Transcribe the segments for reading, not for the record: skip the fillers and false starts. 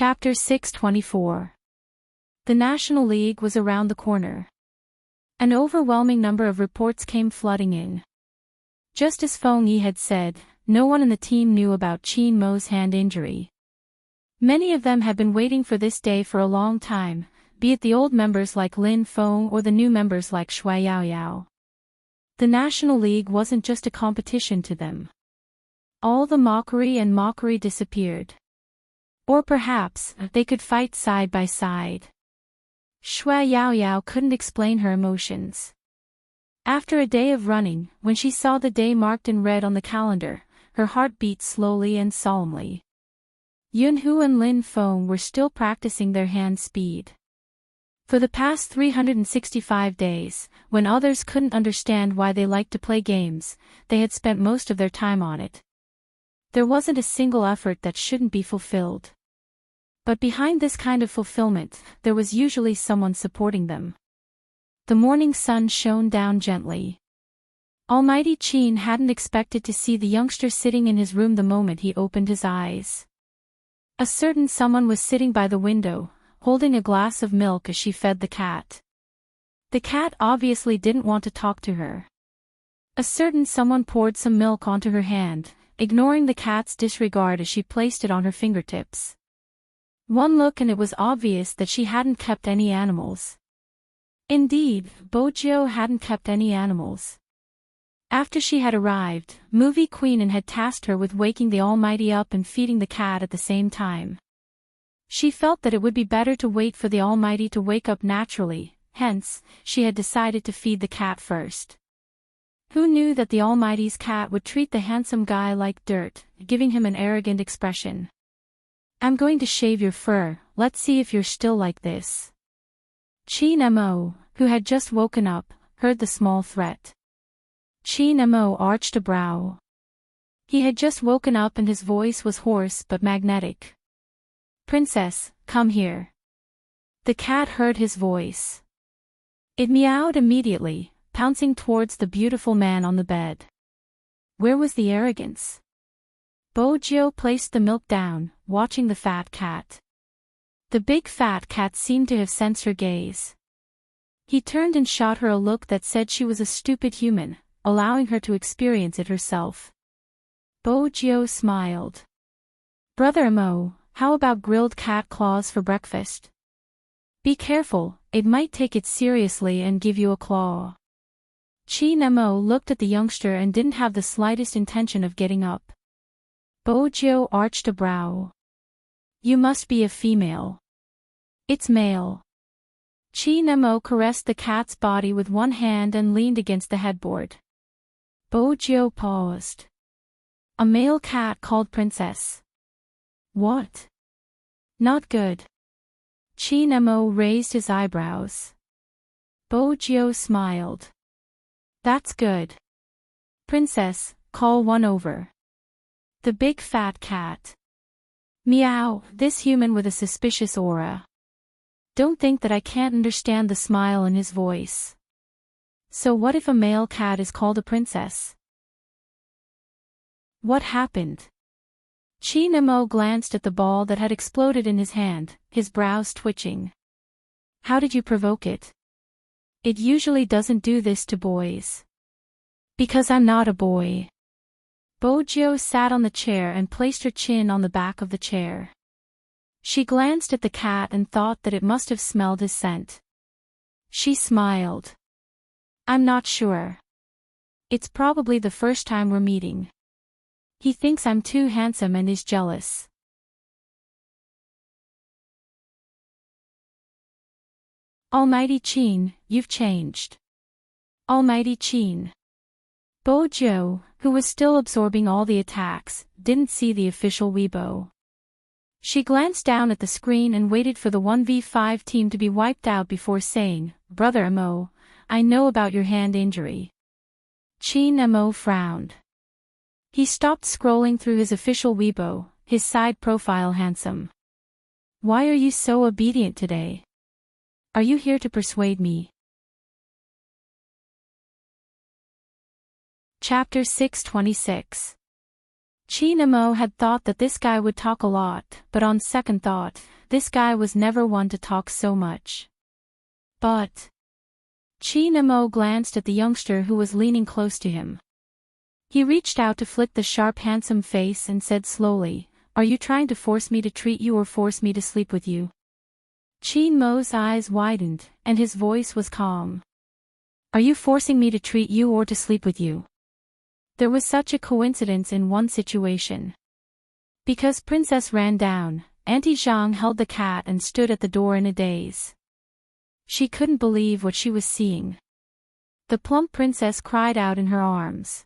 Chapter 624. The National League was around the corner. An overwhelming number of reports came flooding in. Just as Feng Yi had said, no one in the team knew about Qin Mo's hand injury. Many of them had been waiting for this day for a long time, be it the old members like Lin Feng or the new members like Shui Yaoyao. The National League wasn't just a competition to them. All the mockery disappeared. Or perhaps, they could fight side by side. Shui Yaoyao couldn't explain her emotions. After a day of running, when she saw the day marked in red on the calendar, her heart beat slowly and solemnly. Yunhu and Lin Feng were still practicing their hand speed. For the past 365 days, when others couldn't understand why they liked to play games, they had spent most of their time on it. There wasn't a single effort that shouldn't be fulfilled. But behind this kind of fulfillment, there was usually someone supporting them. The morning sun shone down gently. Almighty Qin hadn't expected to see the youngster sitting in his room the moment he opened his eyes. A certain someone was sitting by the window, holding a glass of milk as she fed the cat. The cat obviously didn't want to talk to her. A certain someone poured some milk onto her hand, ignoring the cat's disregard as she placed it on her fingertips. One look and it was obvious that she hadn't kept any animals. Indeed, Bojiu hadn't kept any animals. After she had arrived, Movie Queen and had tasked her with waking the Almighty up and feeding the cat at the same time. She felt that it would be better to wait for the Almighty to wake up naturally, hence, she had decided to feed the cat first. Who knew that the Almighty's cat would treat the handsome guy like dirt, giving him an arrogant expression. "I'm going to shave your fur, let's see if you're still like this." Qin Mo, who had just woken up, heard the small threat. Qin Mo arched a brow. He had just woken up and his voice was hoarse but magnetic. "Princess, come here." The cat heard his voice. It meowed immediately, pouncing towards the beautiful man on the bed. Where was the arrogance? Bojiu placed the milk down, watching the fat cat. The big fat cat seemed to have sensed her gaze. He turned and shot her a look that said she was a stupid human, allowing her to experience it herself. Bojiu smiled. "Brother Mo, how about grilled cat claws for breakfast? Be careful, it might take it seriously and give you a claw." Qin Mo looked at the youngster and didn't have the slightest intention of getting up. Bojiu arched a brow. "You must be a female." "It's male." Qin Mo caressed the cat's body with one hand and leaned against the headboard. Bojiu paused. "A male cat called Princess. What? Not good." Qin Mo raised his eyebrows. Bojiu smiled. "That's good. Princess, call one over." The big fat cat. "Meow, this human with a suspicious aura. Don't think that I can't understand the smile in his voice. So what if a male cat is called a princess?" What happened? Qin Mo glanced at the ball that had exploded in his hand, his brows twitching. "How did you provoke it? It usually doesn't do this to boys." "Because I'm not a boy." Bojiu sat on the chair and placed her chin on the back of the chair. She glanced at the cat and thought that it must have smelled his scent. She smiled. "I'm not sure. It's probably the first time we're meeting. He thinks I'm too handsome and is jealous." "Almighty Qin, you've changed." "Almighty Qin." Bojiu, who was still absorbing all the attacks, didn't see the official Weibo. She glanced down at the screen and waited for the 1v5 team to be wiped out before saying, "Brother Mo, I know about your hand injury." Qin Mo frowned. He stopped scrolling through his official Weibo, his side profile handsome. "Why are you so obedient today? Are you here to persuade me?" Chapter 626. Chi Namo had thought that this guy would talk a lot, but on second thought, this guy was never one to talk so much. But Chi Namo glanced at the youngster who was leaning close to him. He reached out to flick the sharp handsome face and said slowly, "Are you trying to force me to treat you or force me to sleep with you?" Chi Namo's eyes widened, and his voice was calm. "Are you forcing me to treat you or to sleep with you?" There was such a coincidence in one situation. Because Princess ran down, Auntie Zhang held the cat and stood at the door in a daze. She couldn't believe what she was seeing. The plump princess cried out in her arms.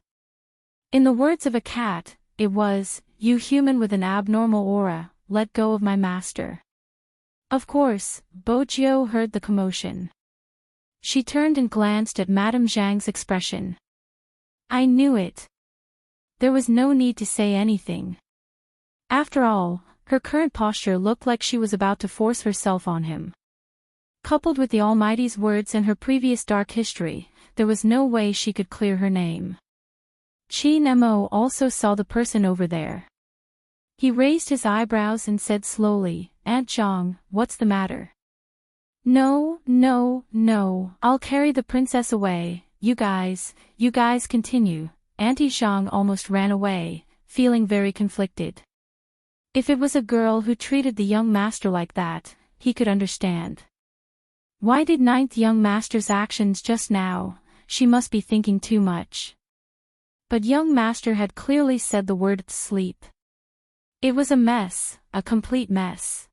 In the words of a cat, it was, "You human with an abnormal aura, let go of my master." Of course, Bojiu heard the commotion. She turned and glanced at Madame Zhang's expression. I knew it. There was no need to say anything. After all, her current posture looked like she was about to force herself on him. Coupled with the Almighty's words and her previous dark history, there was no way she could clear her name. Chi Namo also saw the person over there. He raised his eyebrows and said slowly, "Aunt Zhang, what's the matter?" No, I'll carry the princess away, you guys continue." Auntie Zhang almost ran away, feeling very conflicted. If it was a girl who treated the young master like that, he could understand. Why did ninth young master's actions just now? She must be thinking too much. But young master had clearly said the word sleep. It was a mess, a complete mess.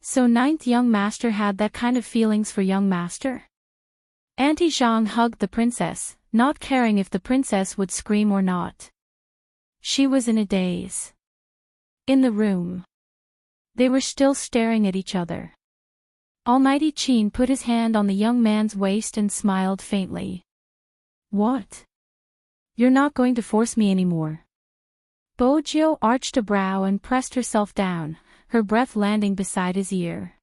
So ninth young master had that kind of feelings for young master? Auntie Zhang hugged the princess, not caring if the princess would scream or not. She was in a daze. In the room, they were still staring at each other. Almighty Qin put his hand on the young man's waist and smiled faintly. What? You're not going to force me anymore. Bojiu arched a brow and pressed herself down, her breath landing beside his ear.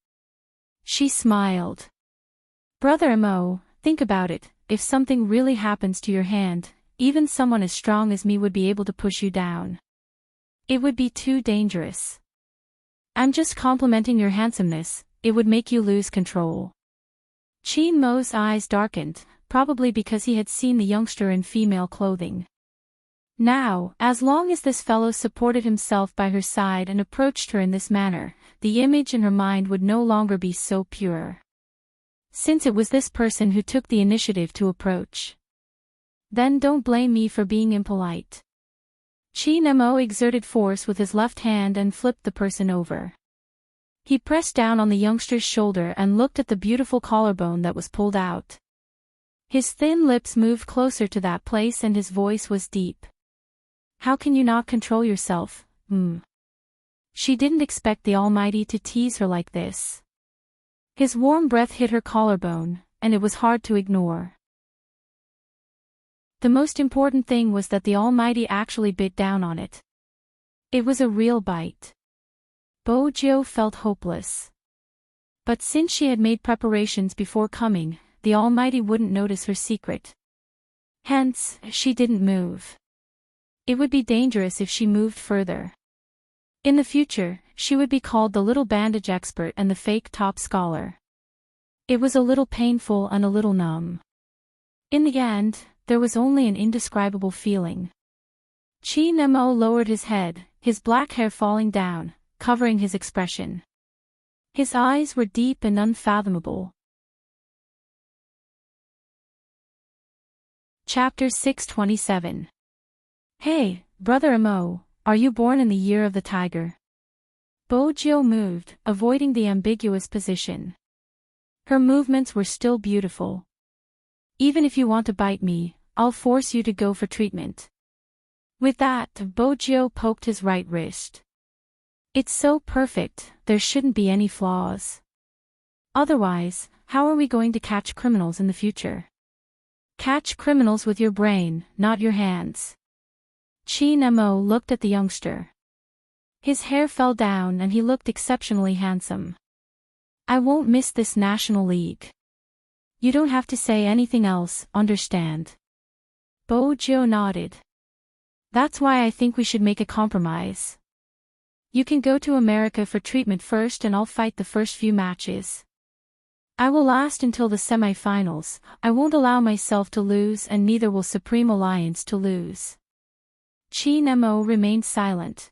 She smiled. Brother Mo, think about it, if something really happens to your hand, even someone as strong as me would be able to push you down. It would be too dangerous. I'm just complimenting your handsomeness, it would make you lose control. Qin Mo's eyes darkened, probably because he had seen the youngster in female clothing. Now, as long as this fellow supported himself by her side and approached her in this manner, the image in her mind would no longer be so pure. Since it was this person who took the initiative to approach. Then don't blame me for being impolite. Qin Mo exerted force with his left hand and flipped the person over. He pressed down on the youngster's shoulder and looked at the beautiful collarbone that was pulled out. His thin lips moved closer to that place and his voice was deep. How can you not control yourself, She didn't expect the Almighty to tease her like this. His warm breath hit her collarbone, and it was hard to ignore. The most important thing was that the Almighty actually bit down on it. It was a real bite. Bojiu felt hopeless. But since she had made preparations before coming, the Almighty wouldn't notice her secret. Hence, she didn't move. It would be dangerous if she moved further. In the future, she would be called the little bandage expert and the fake top scholar. It was a little painful and a little numb. In the end, there was only an indescribable feeling. Qin Mo lowered his head, his black hair falling down, covering his expression. His eyes were deep and unfathomable. Chapter 627. Hey, Brother Mo, are you born in the year of the tiger? Bojiu moved, avoiding the ambiguous position. Her movements were still beautiful. Even if you want to bite me, I'll force you to go for treatment. With that, Bojiu poked his right wrist. It's so perfect, there shouldn't be any flaws. Otherwise, how are we going to catch criminals in the future? Catch criminals with your brain, not your hands. Qin Mo looked at the youngster. His hair fell down and he looked exceptionally handsome. I won't miss this National League. You don't have to say anything else, understand? Bojiu nodded. That's why I think we should make a compromise. You can go to America for treatment first and I'll fight the first few matches. I will last until the semi-finals. I won't allow myself to lose and neither will Supreme Alliance to lose. Qin Mo remained silent.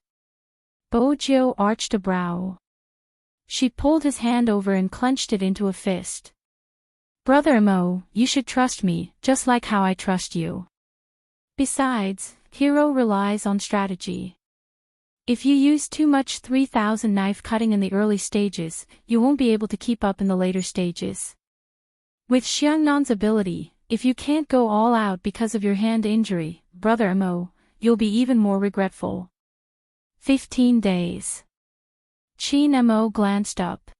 Bojo arched a brow. She pulled his hand over and clenched it into a fist. Brother Mo, you should trust me, just like how I trust you. Besides, hero relies on strategy. If you use too much 3000 knife cutting in the early stages, you won't be able to keep up in the later stages. With Xiangnan's ability, if you can't go all out because of your hand injury, Brother Mo, you'll be even more regretful. 15 days. Qin Mo glanced up.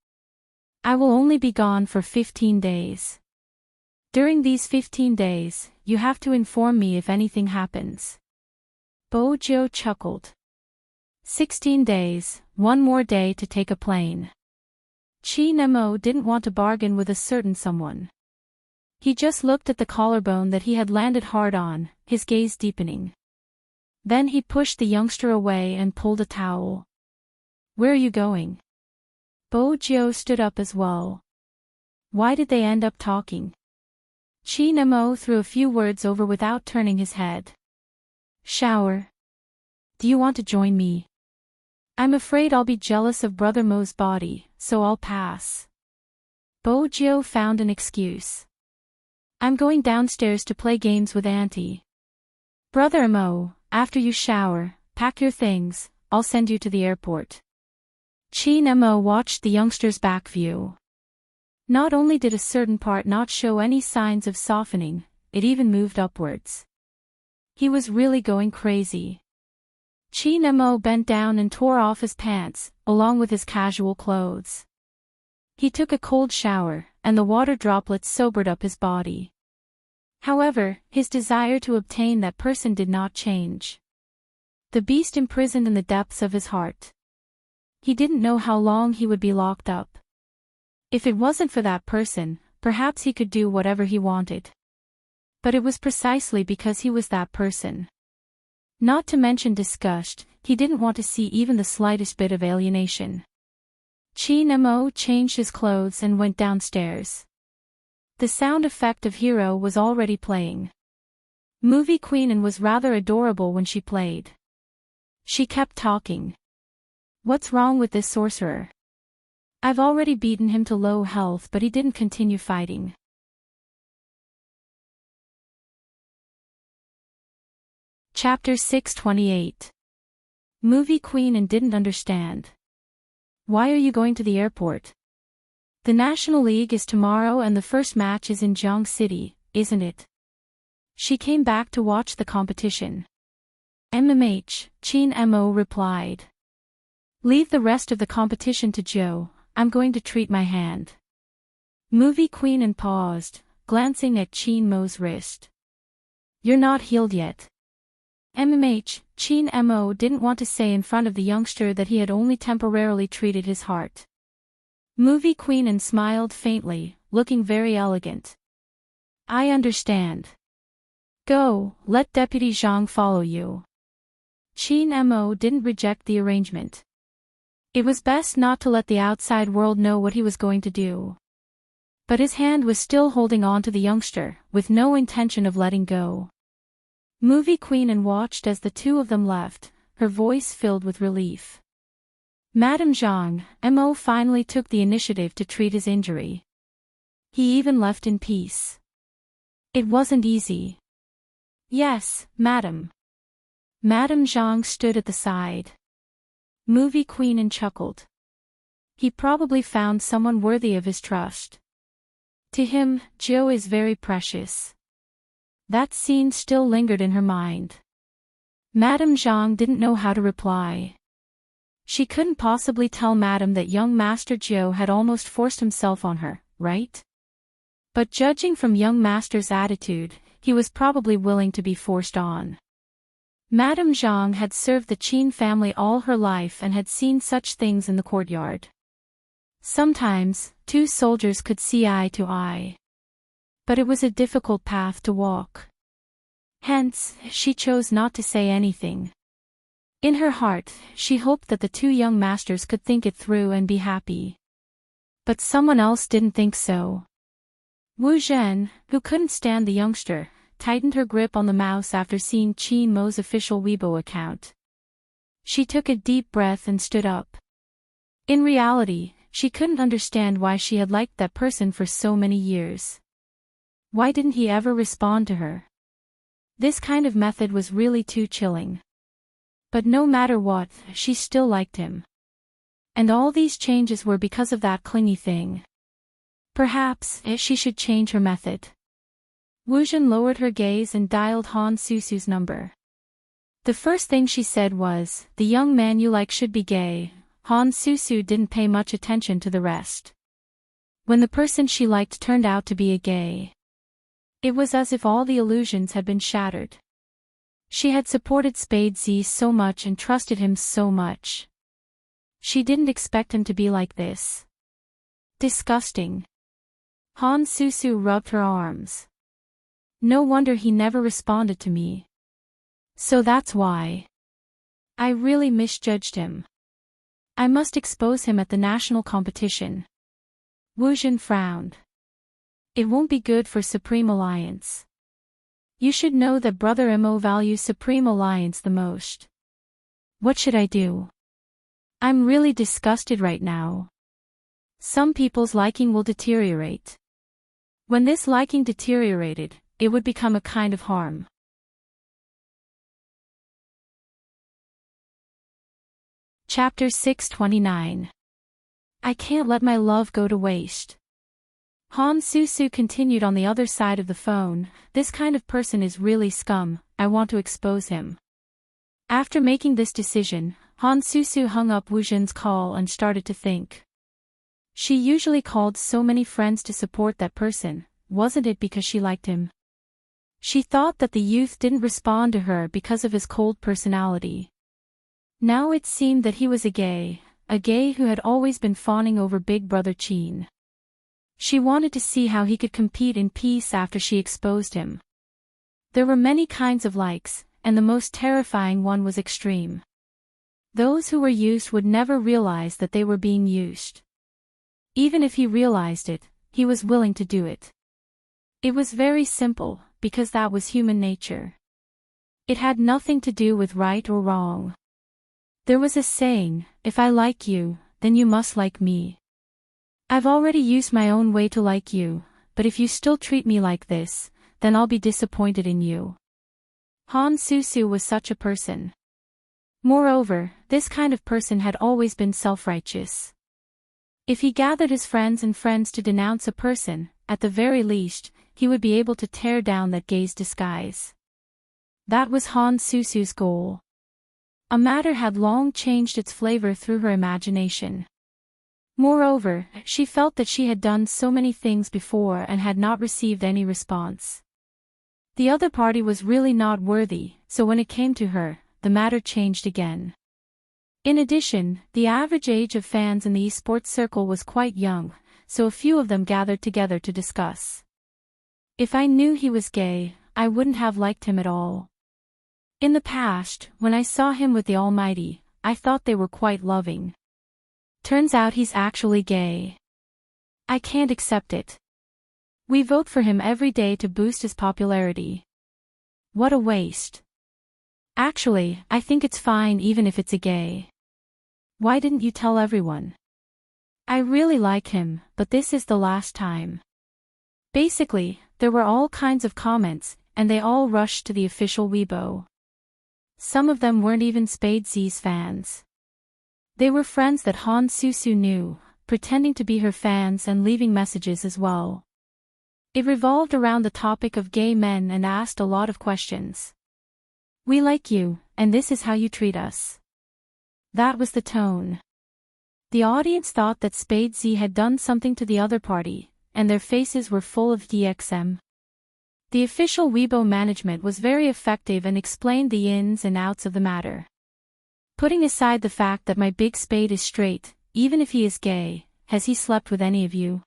I will only be gone for 15 days. During these 15 days, you have to inform me if anything happens. Bojo chuckled. 16 days, one more day to take a plane. Qin Mo didn't want to bargain with a certain someone. He just looked at the collarbone that he had landed hard on, his gaze deepening. Then he pushed the youngster away and pulled a towel. Where are you going? Bojo stood up as well. Why did they end up talking? Qin Mo threw a few words over without turning his head. Shower. Do you want to join me? I'm afraid I'll be jealous of Brother Mo's body, so I'll pass. Bojo found an excuse. I'm going downstairs to play games with Auntie. Brother Mo, after you shower, pack your things, I'll send you to the airport. Qin Mo watched the youngster's back view. Not only did a certain part not show any signs of softening, it even moved upwards. He was really going crazy. Qin Mo bent down and tore off his pants, along with his casual clothes. He took a cold shower, and the water droplets sobered up his body. However, his desire to obtain that person did not change. The beast imprisoned in the depths of his heart. He didn't know how long he would be locked up. If it wasn't for that person, perhaps he could do whatever he wanted. But it was precisely because he was that person. Not to mention disgust, he didn't want to see even the slightest bit of alienation. Qin Mo changed his clothes and went downstairs. The sound effect of Hero was already playing. Movie Queen and was rather adorable when she played. She kept talking. What's wrong with this sorcerer? I've already beaten him to low health but he didn't continue fighting. Chapter 628. Movie Queen and didn't understand. Why are you going to the airport? The National League is tomorrow and the first match is in Jiang City, isn't it? She came back to watch the competition. Qin Mo replied. Leave the rest of the competition to Joe, I'm going to treat my hand. Movie Queen and paused, glancing at Qin Mo's wrist. You're not healed yet. Qin Mo didn't want to say in front of the youngster that he had only temporarily treated his heart. Movie Queen and smiled faintly, looking very elegant. I understand. Go, let Deputy Zhang follow you. Qin Mo didn't reject the arrangement. It was best not to let the outside world know what he was going to do. But his hand was still holding on to the youngster, with no intention of letting go. Movie Queen and watched as the two of them left, her voice filled with relief. Madame Zhang, Mo finally took the initiative to treat his injury. He even left in peace. It wasn't easy. Yes, madam. Madame Zhang stood at the side. Movie Queen and chuckled. He probably found someone worthy of his trust. To him, Joe is very precious. That scene still lingered in her mind. Madame Zhang didn't know how to reply. She couldn't possibly tell Madame that young Master Joe had almost forced himself on her, right? But judging from young Master's attitude, he was probably willing to be forced on. Madame Zhang had served the Qin family all her life and had seen such things in the courtyard. Sometimes, two soldiers could see eye to eye. But it was a difficult path to walk. Hence, she chose not to say anything. In her heart, she hoped that the two young masters could think it through and be happy. But someone else didn't think so. Wu Zhen, who couldn't stand the youngster, tightened her grip on the mouse after seeing Qin Mo's official Weibo account. She took a deep breath and stood up. In reality, she couldn't understand why she had liked that person for so many years. Why didn't he ever respond to her? This kind of method was really too chilling. But no matter what, she still liked him. And all these changes were because of that clingy thing. Perhaps, she should change her method. Wu Zhen lowered her gaze and dialed Han Susu's number. The first thing she said was, "The young man you like should be gay." Han Susu didn't pay much attention to the rest. When the person she liked turned out to be a gay, it was as if all the illusions had been shattered. She had supported Spade Z so much and trusted him so much. She didn't expect him to be like this. Disgusting. Han Susu rubbed her arms. No wonder he never responded to me. So that's why. I really misjudged him. I must expose him at the national competition. Wu Zhen frowned. It won't be good for Supreme Alliance. You should know that Brother Mo values Supreme Alliance the most. What should I do? I'm really disgusted right now. Some people's liking will deteriorate. When this liking deteriorated, it would become a kind of harm. Chapter 629. I can't let my love go to waste. Han Susu continued on the other side of the phone. This kind of person is really scum. I want to expose him. After making this decision, Han Susu hung up Wu Zhen's call and started to think. She usually called so many friends to support that person. Wasn't it because she liked him? She thought that the youth didn't respond to her because of his cold personality. Now it seemed that he was a gay who had always been fawning over Big Brother Qin. She wanted to see how he could compete in peace after she exposed him. There were many kinds of likes, and the most terrifying one was extreme. Those who were used would never realize that they were being used. Even if he realized it, he was willing to do it. It was very simple, because that was human nature. It had nothing to do with right or wrong. There was a saying, if I like you, then you must like me. I've already used my own way to like you, but if you still treat me like this, then I'll be disappointed in you. Han Susu was such a person. Moreover, this kind of person had always been self-righteous. If he gathered his friends to denounce a person, at the very least, he would be able to tear down that gay's disguise. That was Han Susu's goal. A matter had long changed its flavor through her imagination. Moreover, she felt that she had done so many things before and had not received any response. The other party was really not worthy, so when it came to her, the matter changed again. In addition, the average age of fans in the esports circle was quite young, so a few of them gathered together to discuss. If I knew he was gay, I wouldn't have liked him at all. In the past, when I saw him with the Almighty, I thought they were quite loving. Turns out he's actually gay. I can't accept it. We vote for him every day to boost his popularity. What a waste. Actually, I think it's fine even if it's a gay. Why didn't you tell everyone? I really like him, but this is the last time. Basically, there were all kinds of comments, and they all rushed to the official Weibo. Some of them weren't even Spade Z's fans. They were friends that Han Susu knew, pretending to be her fans and leaving messages as well. It revolved around the topic of gay men and asked a lot of questions. We like you, and this is how you treat us. That was the tone. The audience thought that Spade Z had done something to the other party, and their faces were full of DXM. The official Weibo management was very effective and explained the ins and outs of the matter. Putting aside the fact that my big Spade is straight, even if he is gay, has he slept with any of you?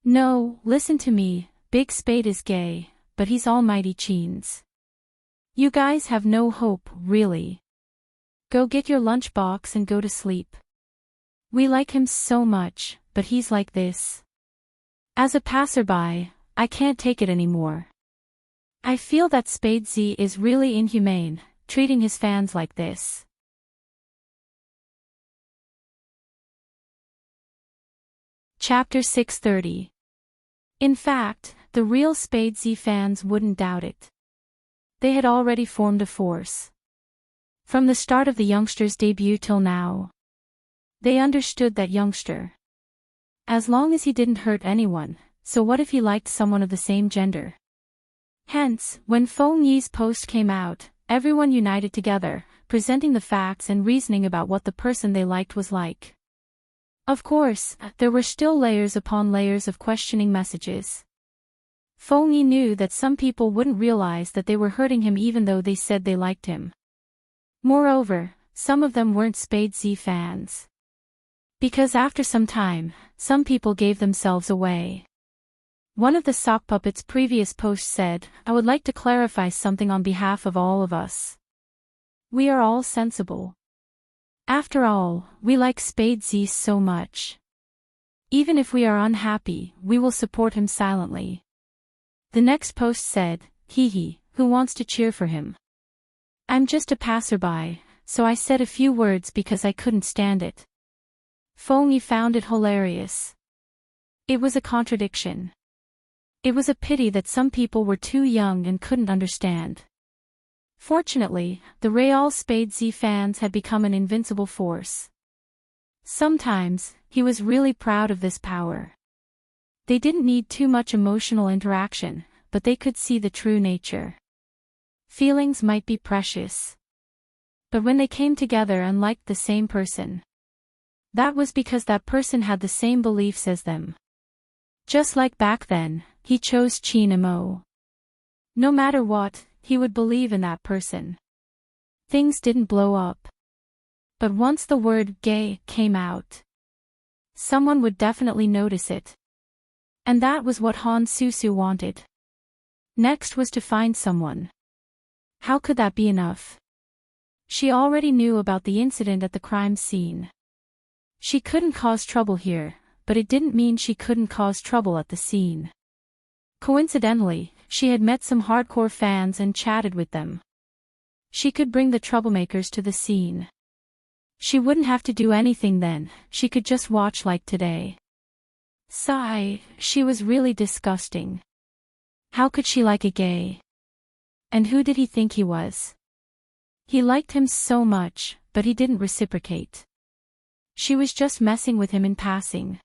No, listen to me, Big Spade is gay, but he's Almighty Qin's. You guys have no hope, really. Go get your lunchbox and go to sleep. We like him so much, but he's like this. As a passerby, I can't take it anymore. I feel that Spade Z is really inhumane, treating his fans like this. Chapter 630. In fact, the real Spade Z fans wouldn't doubt it. They had already formed a force. From the start of the youngster's debut till now. They understood that youngster. As long as he didn't hurt anyone, so what if he liked someone of the same gender? Hence, when Feng Yi's post came out, everyone united together, presenting the facts and reasoning about what the person they liked was like. Of course, there were still layers upon layers of questioning messages. Feng Yi knew that some people wouldn't realize that they were hurting him even though they said they liked him. Moreover, some of them weren't Spade Z fans. Because after some time, some people gave themselves away. One of the sock puppet's previous posts said, "I would like to clarify something on behalf of all of us. We are all sensible. After all, we like Spade Z so much. Even if we are unhappy, we will support him silently." The next post said, "Hee, who wants to cheer for him? I'm just a passerby, so I said a few words because I couldn't stand it." Feng Yi found it hilarious. It was a contradiction. It was a pity that some people were too young and couldn't understand. Fortunately, the Real Spade Z fans had become an invincible force. Sometimes, he was really proud of this power. They didn't need too much emotional interaction, but they could see the true nature. Feelings might be precious. But when they came together and liked the same person, that was because that person had the same beliefs as them. Just like back then, he chose Qin Mo. No matter what, he would believe in that person. Things didn't blow up. But once the word gay came out, someone would definitely notice it. And that was what Han Susu wanted. Next was to find someone. How could that be enough? She already knew about the incident at the crime scene. She couldn't cause trouble here, but it didn't mean she couldn't cause trouble at the scene. Coincidentally, she had met some hardcore fans and chatted with them. She could bring the troublemakers to the scene. She wouldn't have to do anything then, she could just watch like today. Sigh, she was really disgusting. How could she like a gay? And who did he think he was? He liked him so much, but he didn't reciprocate. She was just messing with him in passing.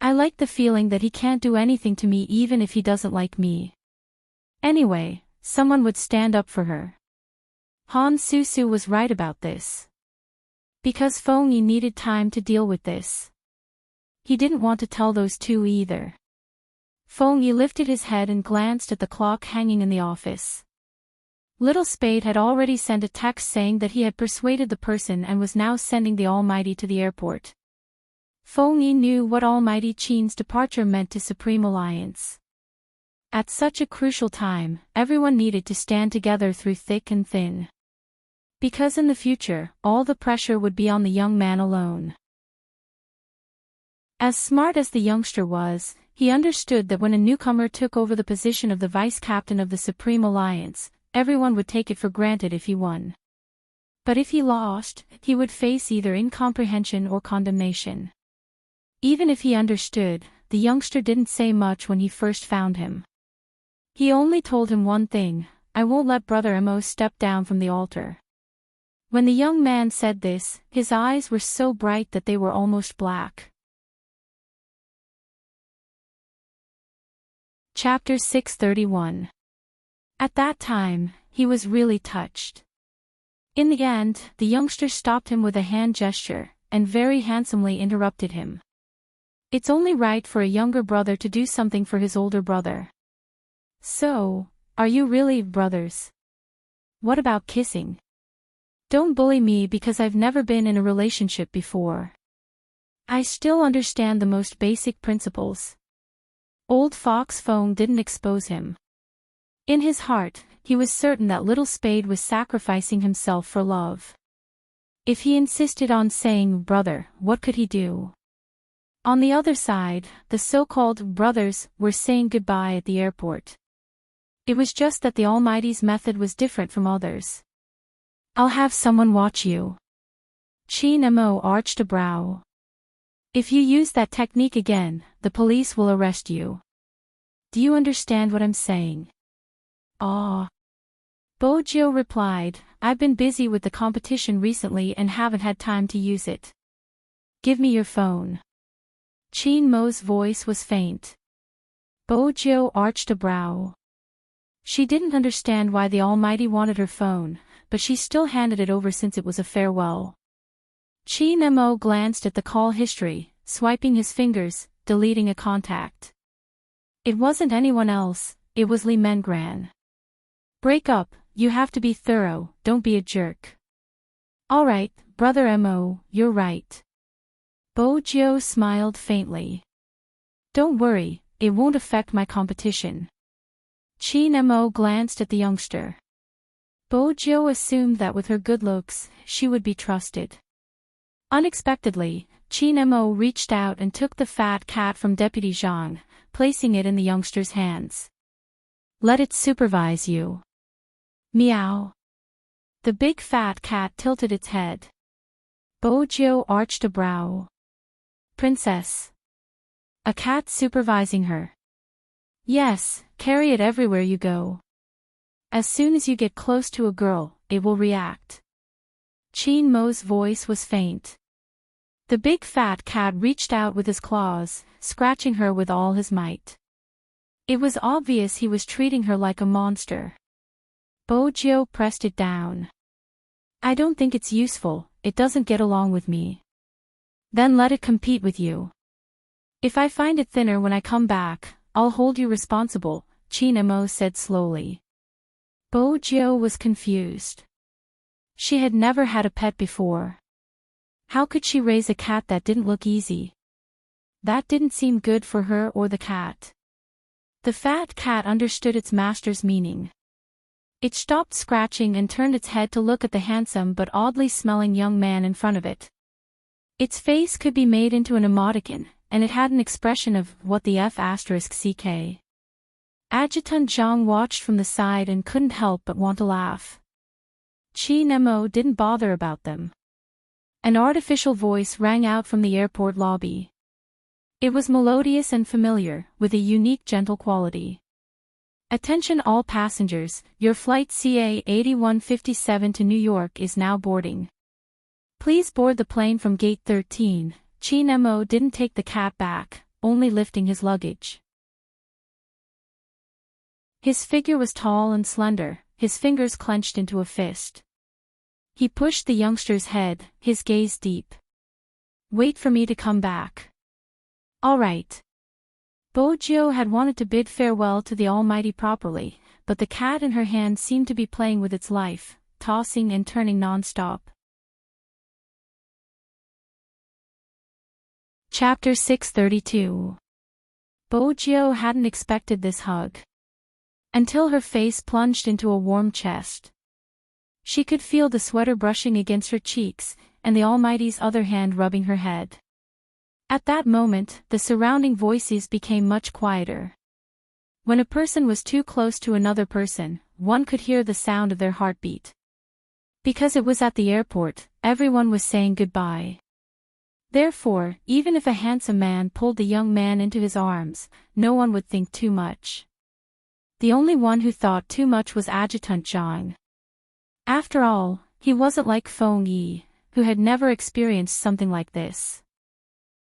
I like the feeling that he can't do anything to me even if he doesn't like me. Anyway, someone would stand up for her. Han Susu was right about this. Because Feng Yi needed time to deal with this. He didn't want to tell those two either. Feng Yi lifted his head and glanced at the clock hanging in the office. Little Spade had already sent a text saying that he had persuaded the person and was now sending the Almighty to the airport. Feng Yi knew what Almighty Qin's departure meant to Supreme Alliance. At such a crucial time, everyone needed to stand together through thick and thin. Because in the future, all the pressure would be on the young man alone. As smart as the youngster was, he understood that when a newcomer took over the position of the vice captain of the Supreme Alliance, everyone would take it for granted if he won. But if he lost, he would face either incomprehension or condemnation. Even if he understood, the youngster didn't say much when he first found him. He only told him one thing: "I won't let Brother Mo step down from the altar." When the young man said this, his eyes were so bright that they were almost black. Chapter 631. At that time, he was really touched. In the end, the youngster stopped him with a hand gesture, and very handsomely interrupted him. It's only right for a younger brother to do something for his older brother. So, are you really brothers? What about kissing? Don't bully me because I've never been in a relationship before. I still understand the most basic principles. Old Fox Feng didn't expose him. In his heart, he was certain that little Spade was sacrificing himself for love. If he insisted on saying brother, what could he do? On the other side, the so-called brothers were saying goodbye at the airport. It was just that the Almighty's method was different from others. I'll have someone watch you. Chin Mo arched a brow. If you use that technique again, the police will arrest you. Do you understand what I'm saying? Ah. Bojo replied, I've been busy with the competition recently and haven't had time to use it. Give me your phone. Chin Mo's voice was faint. Bojo arched a brow. She didn't understand why the Almighty wanted her phone, but she still handed it over since it was a farewell. Chin Mo glanced at the call history, swiping his fingers, deleting a contact. It wasn't anyone else, it was Li Mengran. Break up, you have to be thorough, don't be a jerk. Alright, brother Mo, you're right. Bojo smiled faintly. Don't worry, it won't affect my competition. Chin Mo glanced at the youngster. Bojo assumed that with her good looks, she would be trusted. Unexpectedly, Chin Mo reached out and took the fat cat from Deputy Zhang, placing it in the youngster's hands. Let it supervise you. Meow. The big fat cat tilted its head. Bojo arched a brow. Princess. A cat supervising her. Yes, carry it everywhere you go. As soon as you get close to a girl, it will react. Chin Mo's voice was faint. The big fat cat reached out with his claws, scratching her with all his might. It was obvious he was treating her like a monster. Bojo pressed it down. I don't think it's useful, it doesn't get along with me. Then let it compete with you. If I find it thinner when I come back, I'll hold you responsible, Chin Mo said slowly. Bojo was confused. She had never had a pet before. How could she raise a cat that didn't look easy? That didn't seem good for her or the cat. The fat cat understood its master's meaning. It stopped scratching and turned its head to look at the handsome but oddly smelling young man in front of it. Its face could be made into an emoticon, and it had an expression of, what the F***. Adjutant Zhang watched from the side and couldn't help but want to laugh. Chin Mo didn't bother about them. An artificial voice rang out from the airport lobby. It was melodious and familiar, with a unique gentle quality. Attention all passengers, your flight CA-8157 to New York is now boarding. Please board the plane from gate 13. Chin Mo didn't take the cat back, only lifting his luggage. His figure was tall and slender, his fingers clenched into a fist. He pushed the youngster's head, his gaze deep. Wait for me to come back. All right. Bojo had wanted to bid farewell to the Almighty properly, but the cat in her hand seemed to be playing with its life, tossing and turning non-stop. Chapter 632. Bojo hadn't expected this hug. Until her face plunged into a warm chest. She could feel the sweater brushing against her cheeks, and the Almighty's other hand rubbing her head. At that moment, the surrounding voices became much quieter. When a person was too close to another person, one could hear the sound of their heartbeat. Because it was at the airport, everyone was saying goodbye. Therefore, even if a handsome man pulled the young man into his arms, no one would think too much. The only one who thought too much was Adjutant Zhang. After all, he wasn't like Feng Yi, who had never experienced something like this.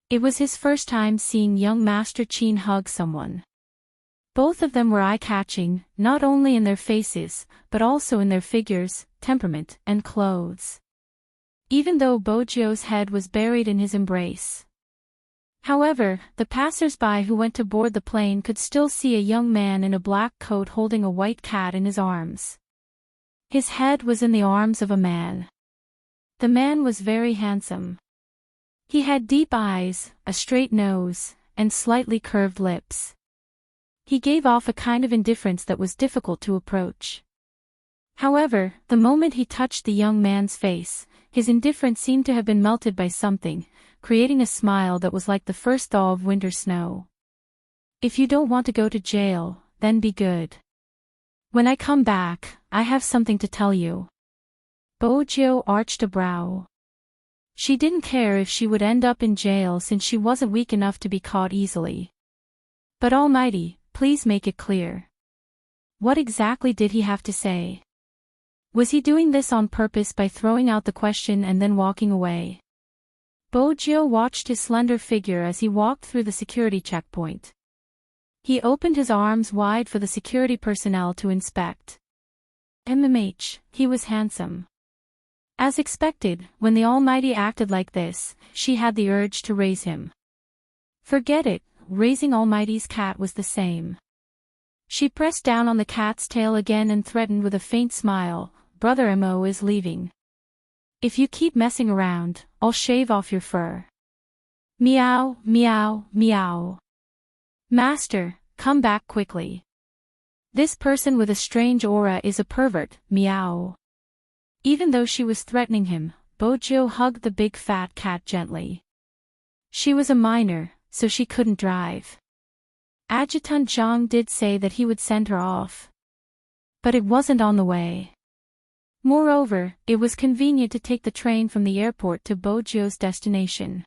It was his first time seeing young Master Qin hug someone. Both of them were eye-catching, not only in their faces, but also in their figures, temperament, and clothes. Even though Bojo's head was buried in his embrace. However, the passers-by who went to board the plane could still see a young man in a black coat holding a white cat in his arms. His head was in the arms of a man. The man was very handsome. He had deep eyes, a straight nose, and slightly curved lips. He gave off a kind of indifference that was difficult to approach. However, the moment he touched the young man's face, his indifference seemed to have been melted by something, creating a smile that was like the first thaw of winter snow. If you don't want to go to jail, then be good. When I come back, I have something to tell you. Bojo arched a brow. She didn't care if she would end up in jail since she wasn't weak enough to be caught easily. But Almighty, please make it clear. What exactly did he have to say? Was he doing this on purpose by throwing out the question and then walking away? Bojo watched his slender figure as he walked through the security checkpoint. He opened his arms wide for the security personnel to inspect. He was handsome. As expected, when the Almighty acted like this, she had the urge to raise him. Forget it, raising Almighty's cat was the same. She pressed down on the cat's tail again and threatened with a faint smile, Brother Mo is leaving. If you keep messing around, I'll shave off your fur. Meow, meow, meow. Master, come back quickly. This person with a strange aura is a pervert, meow. Even though she was threatening him, Bojo hugged the big fat cat gently. She was a minor, so she couldn't drive. Adjutant Zhang did say that he would send her off. But it wasn't on the way. Moreover, it was convenient to take the train from the airport to Bojo's destination.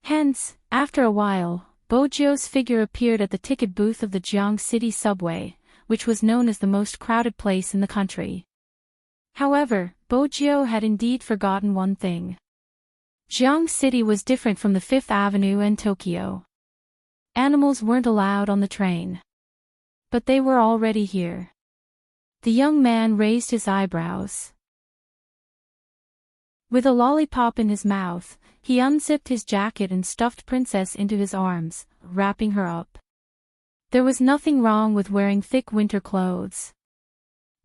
Hence, after a while, Bojo's figure appeared at the ticket booth of the Jiang City subway, which was known as the most crowded place in the country. However, Bojo had indeed forgotten one thing. Jiang City was different from the Fifth Avenue and Tokyo. Animals weren't allowed on the train. But they were already here. The young man raised his eyebrows. With a lollipop in his mouth, he unzipped his jacket and stuffed Princess into his arms, wrapping her up. There was nothing wrong with wearing thick winter clothes.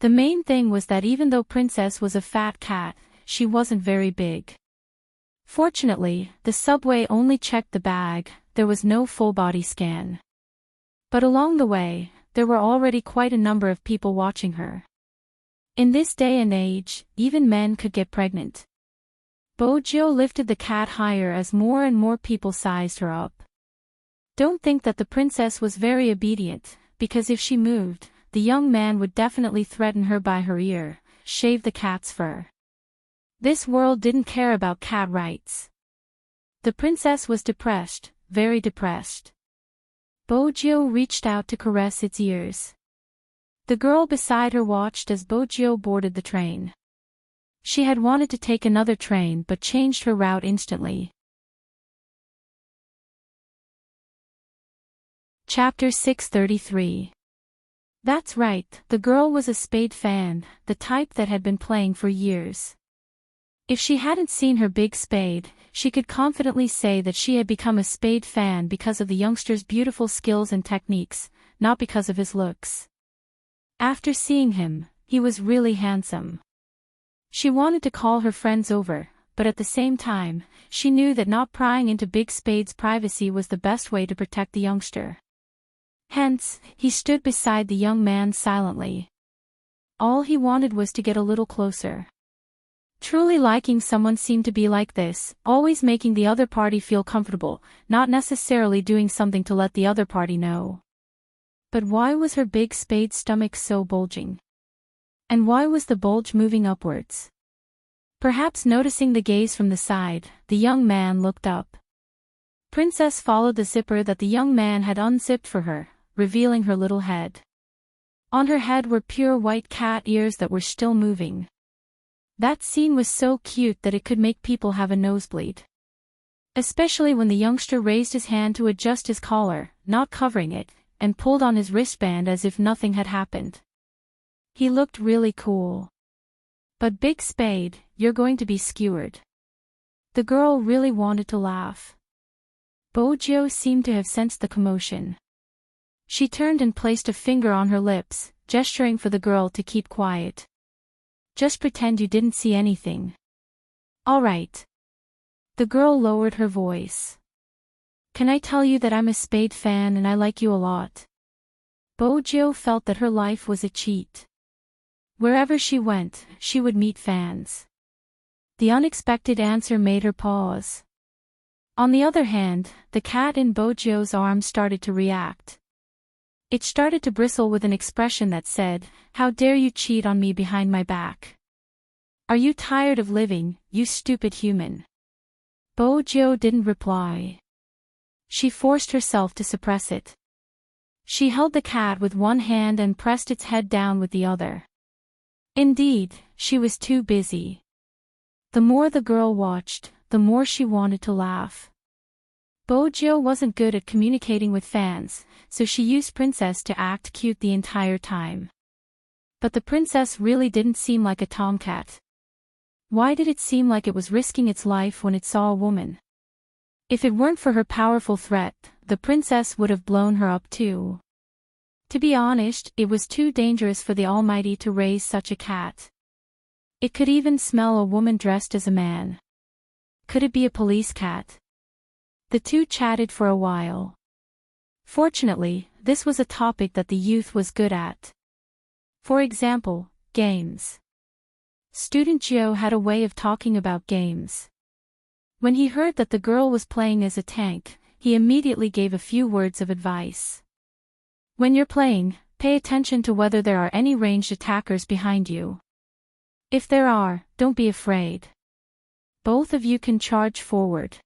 The main thing was that even though Princess was a fat cat, she wasn't very big. Fortunately, the subway only checked the bag, there was no full-body scan. But along the way, there were already quite a number of people watching her. In this day and age, even men could get pregnant. Bojo lifted the cat higher as more and more people sized her up. Don't think that the princess was very obedient, because if she moved, the young man would definitely threaten her by her ear, shave the cat's fur. This world didn't care about cat rights. The princess was depressed, very depressed. Bojo reached out to caress its ears. The girl beside her watched as Bojo boarded the train. She had wanted to take another train but changed her route instantly. Chapter 633. That's right, the girl was a Spade fan, the type that had been playing for years. If she hadn't seen her big Spade, she could confidently say that she had become a Spade fan because of the youngster's beautiful skills and techniques, not because of his looks. After seeing him, he was really handsome. She wanted to call her friends over, but at the same time, she knew that not prying into Big Spade's privacy was the best way to protect the youngster. Hence, he stood beside the young man silently. All he wanted was to get a little closer. Truly liking someone seemed to be like this, always making the other party feel comfortable, not necessarily doing something to let the other party know. But why was her Big Spade's stomach so bulging? And why was the bulge moving upwards? Perhaps noticing the gaze from the side, the young man looked up. Princess followed the zipper that the young man had unzipped for her, revealing her little head. On her head were pure white cat ears that were still moving. That scene was so cute that it could make people have a nosebleed. Especially when the youngster raised his hand to adjust his collar, not covering it, and pulled on his wristband as if nothing had happened. He looked really cool. But Big Spade, you're going to be skewered. The girl really wanted to laugh. Bojo seemed to have sensed the commotion. She turned and placed a finger on her lips, gesturing for the girl to keep quiet. Just pretend you didn't see anything. All right. The girl lowered her voice. Can I tell you that I'm a Spade fan and I like you a lot? Bojo felt that her life was a cheat. Wherever she went, she would meet fans. The unexpected answer made her pause. On the other hand, the cat in Bojo's arms started to react. It started to bristle with an expression that said, "How dare you cheat on me behind my back? Are you tired of living, you stupid human?" Bojo didn't reply. She forced herself to suppress it. She held the cat with one hand and pressed its head down with the other. Indeed, she was too busy. The more the girl watched, the more she wanted to laugh. Bojo wasn't good at communicating with fans, so she used Princess to act cute the entire time. But the princess really didn't seem like a tomcat. Why did it seem like it was risking its life when it saw a woman? If it weren't for her powerful threat, the princess would have blown her up too. To be honest, it was too dangerous for the Almighty to raise such a cat. It could even smell a woman dressed as a man. Could it be a police cat? The two chatted for a while. Fortunately, this was a topic that the youth was good at. For example, games. Student Joe had a way of talking about games. When he heard that the girl was playing as a tank, he immediately gave a few words of advice. When you're playing, pay attention to whether there are any ranged attackers behind you. If there are, don't be afraid. Both of you can charge forward.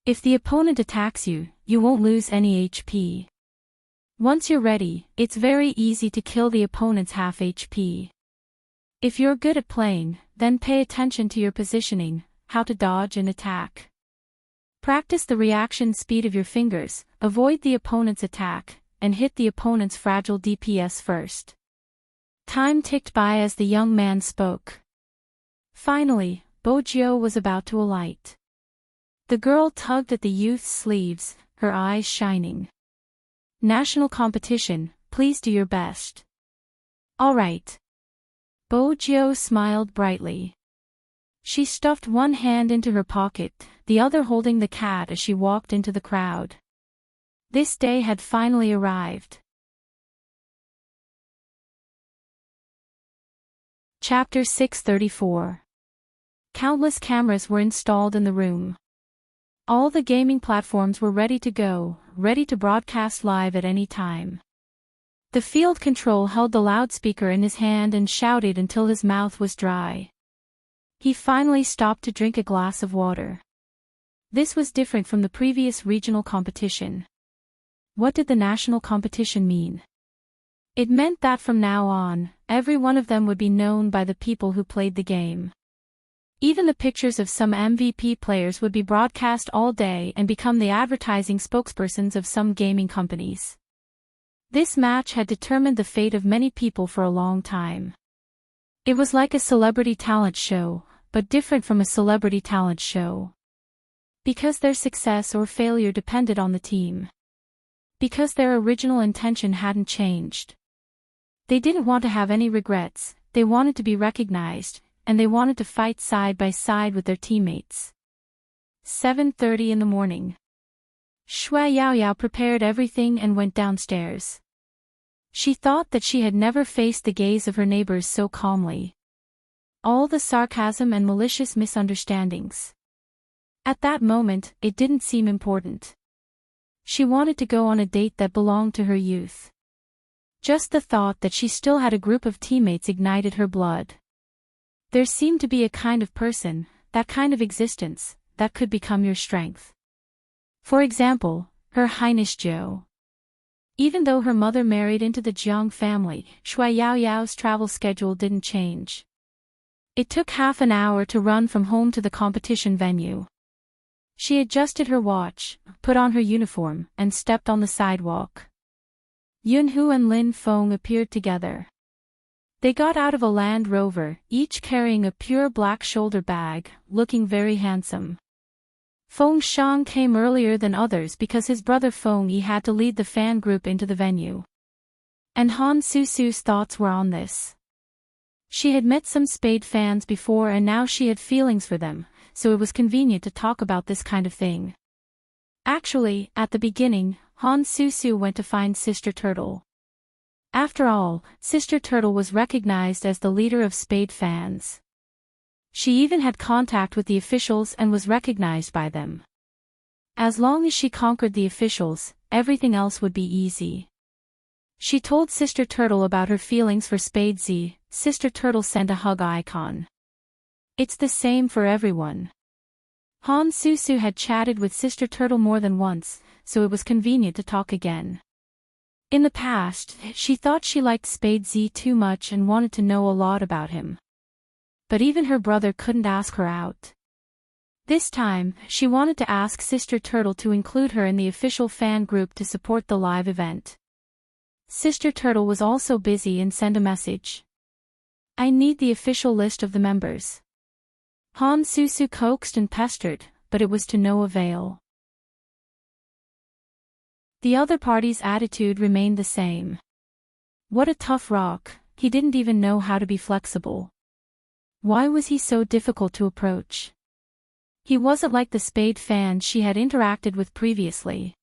If the opponent attacks you, you won't lose any HP. Once you're ready, it's very easy to kill the opponent's half HP. If you're good at playing, then pay attention to your positioning, how to dodge and attack. Practice the reaction speed of your fingers, avoid the opponent's attack, and hit the opponent's fragile DPS first. Time ticked by as the young man spoke. Finally, Bojo was about to alight. The girl tugged at the youth's sleeves, her eyes shining. "National competition, please do your best." "All right." Bojo smiled brightly. She stuffed one hand into her pocket, the other holding the cat as she walked into the crowd. This day had finally arrived. Chapter 634. Countless cameras were installed in the room. All the gaming platforms were ready to go, ready to broadcast live at any time. The field control held the loudspeaker in his hand and shouted until his mouth was dry. He finally stopped to drink a glass of water. This was different from the previous regional competition. What did the national competition mean? It meant that from now on, every one of them would be known by the people who played the game. Even the pictures of some MVP players would be broadcast all day and become the advertising spokespersons of some gaming companies. This match had determined the fate of many people for a long time. It was like a celebrity talent show, but different from a celebrity talent show. Because their success or failure depended on the team. Because their original intention hadn't changed. They didn't want to have any regrets, they wanted to be recognized, and they wanted to fight side by side with their teammates. 7:30 in the morning. Shui Yaoyao prepared everything and went downstairs. She thought that she had never faced the gaze of her neighbors so calmly. All the sarcasm and malicious misunderstandings. At that moment, it didn't seem important. She wanted to go on a date that belonged to her youth. Just the thought that she still had a group of teammates ignited her blood. There seemed to be a kind of person, that kind of existence, that could become your strength. For example, Her Highness Zhou. Even though her mother married into the Jiang family, Shui Yaoyao's travel schedule didn't change. It took half an hour to run from home to the competition venue. She adjusted her watch, put on her uniform, and stepped on the sidewalk. Yunhu and Lin Feng appeared together. They got out of a Land Rover, each carrying a pure black shoulder bag, looking very handsome. Feng Shang came earlier than others because his brother Feng Yi had to lead the fan group into the venue. And Han Susu's thoughts were on this. She had met some Spade fans before and now she had feelings for them, so it was convenient to talk about this kind of thing. Actually, at the beginning, Han Susu went to find Sister Turtle. After all, Sister Turtle was recognized as the leader of Spade fans. She even had contact with the officials and was recognized by them. As long as she conquered the officials, everything else would be easy. She told Sister Turtle about her feelings for Spade Z. Sister Turtle sent a hug icon. It's the same for everyone. Han Susu had chatted with Sister Turtle more than once, so it was convenient to talk again. In the past, she thought she liked Spade Z too much and wanted to know a lot about him. But even her brother couldn't ask her out. This time, she wanted to ask Sister Turtle to include her in the official fan group to support the live event. Sister Turtle was also busy and sent a message. I need the official list of the members. Han Susu coaxed and pestered, but it was to no avail. The other party's attitude remained the same. What a tough rock, he didn't even know how to be flexible. Why was he so difficult to approach? He wasn't like the Spade fans she had interacted with previously.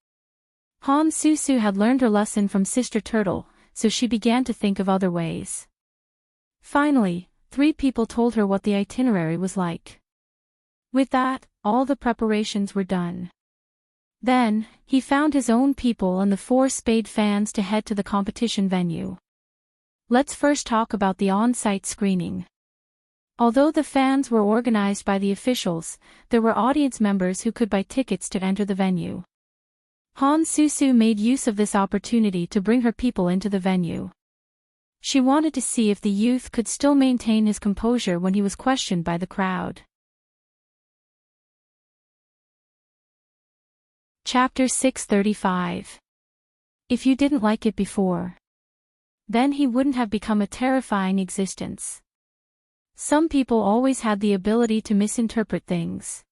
Han Susu had learned her lesson from Sister Turtle, so she began to think of other ways. Finally, 3 people told her what the itinerary was like. With that, all the preparations were done. Then, he found his own people and the 4 Spade fans to head to the competition venue. Let's first talk about the on-site screening. Although the fans were organized by the officials, there were audience members who could buy tickets to enter the venue. Han Susu made use of this opportunity to bring her people into the venue. She wanted to see if the youth could still maintain his composure when he was questioned by the crowd. Chapter 635. If you didn't like it before, then he wouldn't have become a terrifying existence. Some people always had the ability to misinterpret things.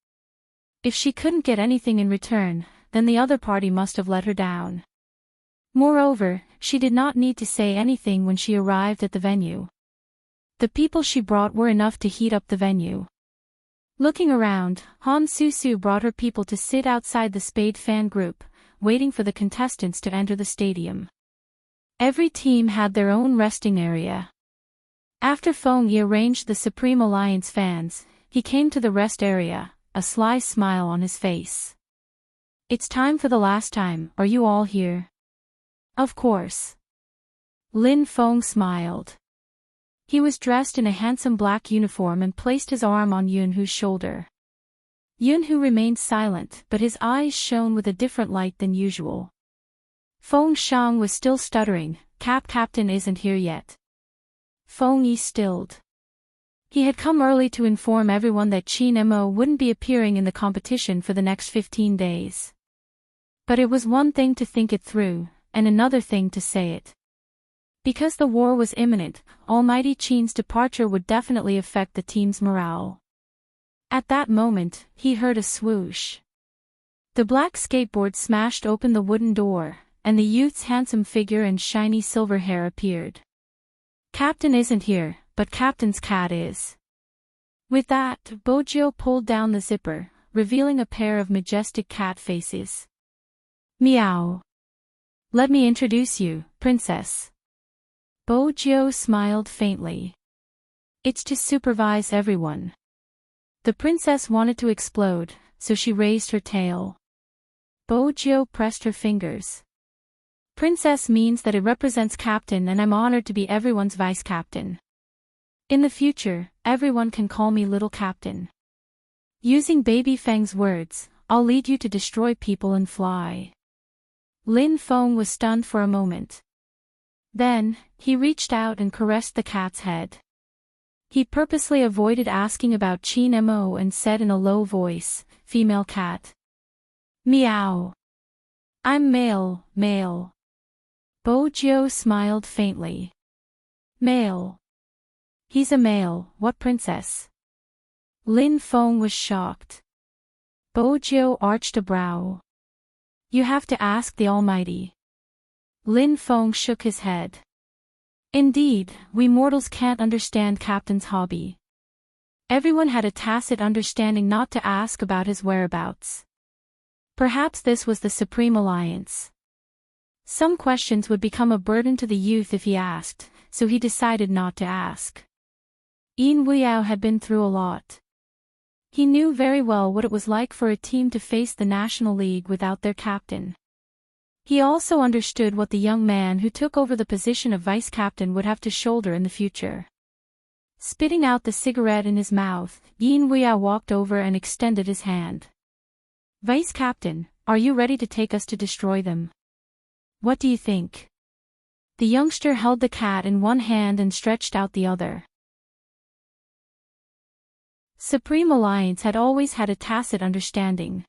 If she couldn't get anything in return, then the other party must have let her down. Moreover, she did not need to say anything when she arrived at the venue. The people she brought were enough to heat up the venue. Looking around, Han Susu brought her people to sit outside the Spade fan group, waiting for the contestants to enter the stadium. Every team had their own resting area. After Feng Yi arranged the Supreme Alliance fans, he came to the rest area, a sly smile on his face. It's time for the last time, are you all here? Of course. Lin Feng smiled. He was dressed in a handsome black uniform and placed his arm on Yunhu's shoulder. Yunhu remained silent, but his eyes shone with a different light than usual. Feng Shang was still stuttering, Captain isn't here yet. Feng Yi stilled. He had come early to inform everyone that Qin Mo wouldn't be appearing in the competition for the next 15 days. But it was one thing to think it through, and another thing to say it. Because the war was imminent, Almighty Qin's departure would definitely affect the team's morale. At that moment, he heard a swoosh. The black skateboard smashed open the wooden door, and the youth's handsome figure and shiny silver hair appeared. Captain isn't here, but Captain's cat is. With that, Bojio pulled down the zipper, revealing a pair of majestic cat faces. Meow. Let me introduce you, Princess. Bojio smiled faintly. It's to supervise everyone. The princess wanted to explode, so she raised her tail. Bojio pressed her fingers. Princess means that it represents Captain and I'm honored to be everyone's vice captain. In the future, everyone can call me Little Captain. Using Baby Feng's words, I'll lead you to destroy people and fly. Lin Feng was stunned for a moment. Then, he reached out and caressed the cat's head. He purposely avoided asking about Qin Mo and said in a low voice, female cat. Meow. I'm male. Bojio smiled faintly. Male. He's a male, what princess? Lin Feng was shocked. Bojio arched a brow. You have to ask the Almighty. Lin Feng shook his head. Indeed, we mortals can't understand Captain's hobby. Everyone had a tacit understanding not to ask about his whereabouts. Perhaps this was the Supreme Alliance. Some questions would become a burden to the youth if he asked, so he decided not to ask. Yin Weiyao had been through a lot. He knew very well what it was like for a team to face the National League without their captain. He also understood what the young man who took over the position of vice-captain would have to shoulder in the future. Spitting out the cigarette in his mouth, Yin Weiyao walked over and extended his hand. "Vice-captain, are you ready to take us to destroy them? What do you think?" The youngster held the cat in one hand and stretched out the other. Supreme Alliance had always had a tacit understanding.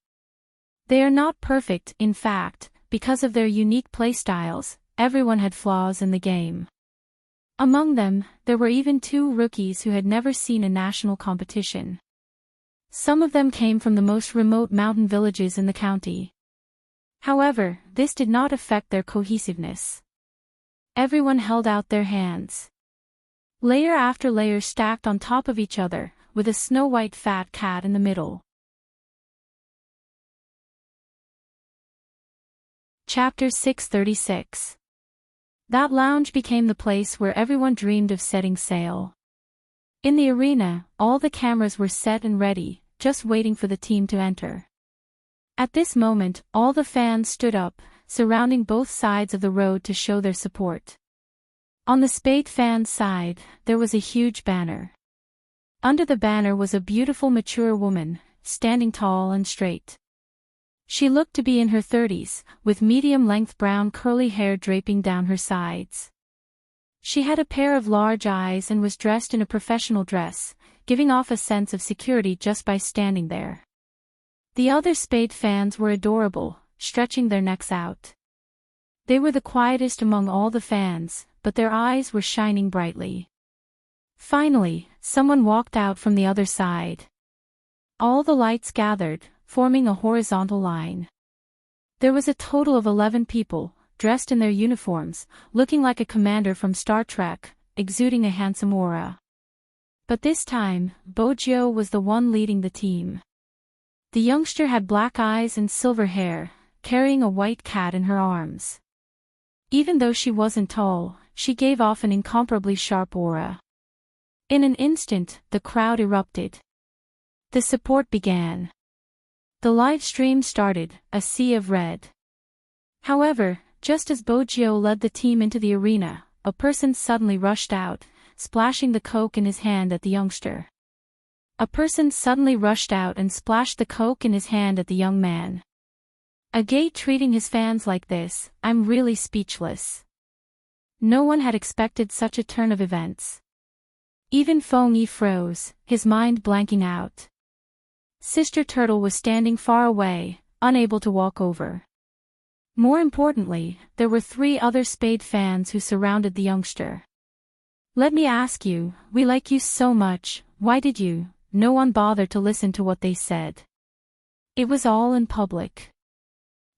They are not perfect, in fact, because of their unique playstyles, everyone had flaws in the game. Among them, there were even 2 rookies who had never seen a national competition. Some of them came from the most remote mountain villages in the county. However, this did not affect their cohesiveness. Everyone held out their hands. Layer after layer stacked on top of each other, with a snow-white fat cat in the middle. Chapter 636. That lounge became the place where everyone dreamed of setting sail. In the arena, all the cameras were set and ready, just waiting for the team to enter. At this moment, all the fans stood up, surrounding both sides of the road to show their support. On the Spade fans' side, there was a huge banner. Under the banner was a beautiful mature woman, standing tall and straight. She looked to be in her 30s, with medium-length brown curly hair draping down her sides. She had a pair of large eyes and was dressed in a professional dress, giving off a sense of security just by standing there. The other Spade fans were adorable, stretching their necks out. They were the quietest among all the fans, but their eyes were shining brightly. Finally, someone walked out from the other side. All the lights gathered, forming a horizontal line. There was a total of 11 people, dressed in their uniforms, looking like a commander from Star Trek, exuding a handsome aura. But this time, Bojiao was the one leading the team. The youngster had black eyes and silver hair, carrying a white cat in her arms. Even though she wasn't tall, she gave off an incomparably sharp aura. In an instant, the crowd erupted. The support began. The live stream started, a sea of red. However, just as Bojiao led the team into the arena, a person suddenly rushed out, splashing the coke in his hand at the youngster. A person suddenly rushed out and splashed the coke in his hand at the young man. A gay treating his fans like this, I'm really speechless. No one had expected such a turn of events. Even Feng Yi froze, his mind blanking out. Sister Turtle was standing far away, unable to walk over. More importantly, there were 3 other Spade fans who surrounded the youngster. "Let me ask you, we like you so much, why did you?" No one bothered to listen to what they said. It was all in public.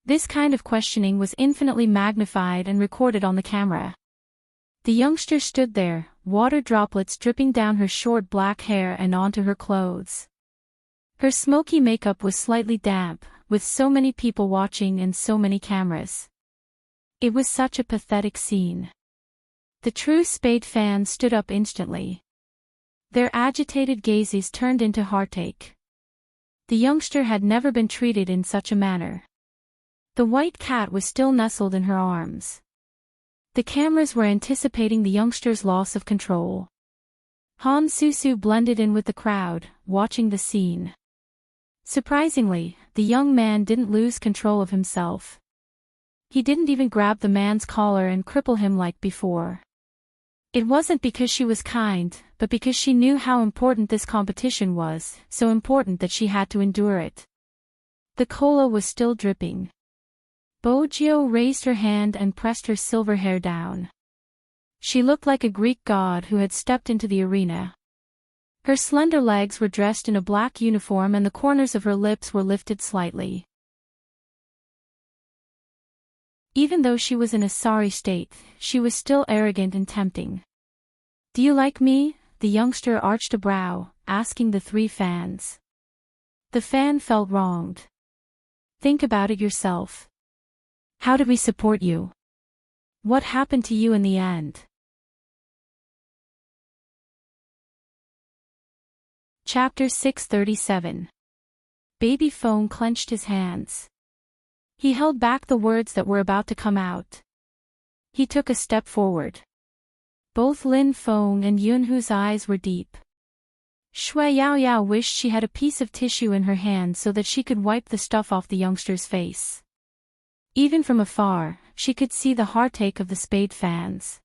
This kind of questioning was infinitely magnified and recorded on the camera. The youngster stood there, water droplets dripping down her short black hair and onto her clothes. Her smoky makeup was slightly damp, with so many people watching and so many cameras. It was such a pathetic scene. The true Spade fans stood up instantly. Their agitated gazes turned into heartache. The youngster had never been treated in such a manner. The white cat was still nestled in her arms. The cameras were anticipating the youngster's loss of control. Han Susu blended in with the crowd, watching the scene. Surprisingly, the young man didn't lose control of himself. He didn't even grab the man's collar and cripple him like before. It wasn't because she was kind, but because she knew how important this competition was, so important that she had to endure it. The cola was still dripping. Bojiao raised her hand and pressed her silver hair down. She looked like a Greek god who had stepped into the arena. Her slender legs were dressed in a black uniform and the corners of her lips were lifted slightly. Even though she was in a sorry state, she was still arrogant and tempting. "Do you like me?" The youngster arched a brow, asking the 3 fans. The fan felt wronged. "Think about it yourself. How did we support you? What happened to you in the end? Chapter 637. Baby Feng clenched his hands. He held back the words that were about to come out. He took a step forward. Both Lin Feng and Yunhu's eyes were deep. Shui Yaoyao wished she had a piece of tissue in her hand so that she could wipe the stuff off the youngster's face. Even from afar, she could see the heartache of the spade fans.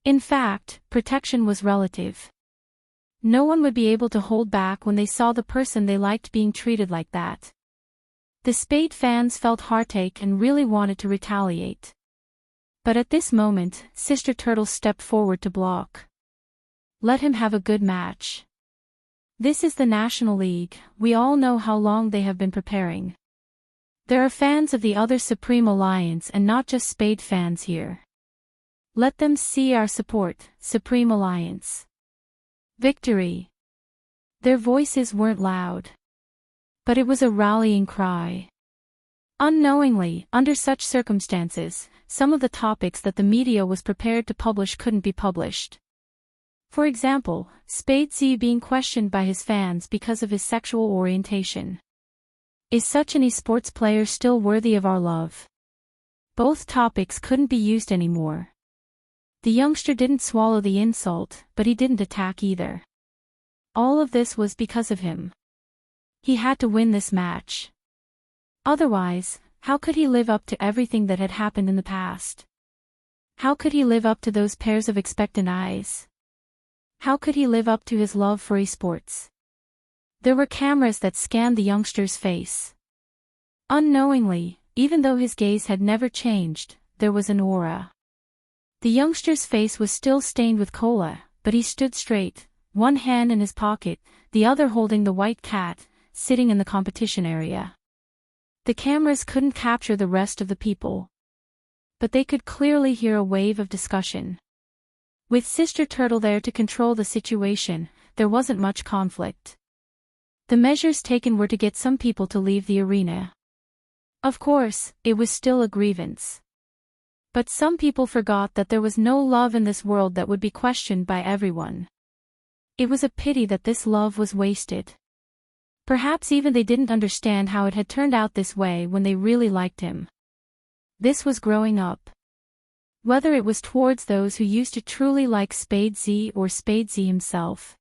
In fact, protection was relative. No one would be able to hold back when they saw the person they liked being treated like that. The spade fans felt heartache and really wanted to retaliate. But at this moment, Sister Turtle stepped forward to block. Let him have a good match. This is the National League, we all know how long they have been preparing. There are fans of the other Supreme Alliance and not just spade fans here. Let them see our support, Supreme Alliance. Victory. Their voices weren't loud. But it was a rallying cry. Unknowingly, under such circumstances, some of the topics that the media was prepared to publish couldn't be published. For example, Spade Z being questioned by his fans because of his sexual orientation. Is such an esports player still worthy of our love? Both topics couldn't be used anymore. The youngster didn't swallow the insult, but he didn't attack either. All of this was because of him. He had to win this match. Otherwise, how could he live up to everything that had happened in the past? How could he live up to those pairs of expectant eyes? How could he live up to his love for esports? There were cameras that scanned the youngster's face. Unknowingly, even though his gaze had never changed, there was an aura. The youngster's face was still stained with cola, but he stood straight, one hand in his pocket, the other holding the white cat, sitting in the competition area. The cameras couldn't capture the rest of the people. But they could clearly hear a wave of discussion. With Sister Turtle there to control the situation, there wasn't much conflict. The measures taken were to get some people to leave the arena. Of course, it was still a grievance. But some people forgot that there was no love in this world that would be questioned by everyone. It was a pity that this love was wasted. Perhaps even they didn't understand how it had turned out this way when they really liked him. This was growing up. Whether it was towards those who used to truly like Spade Z or Spade Z himself.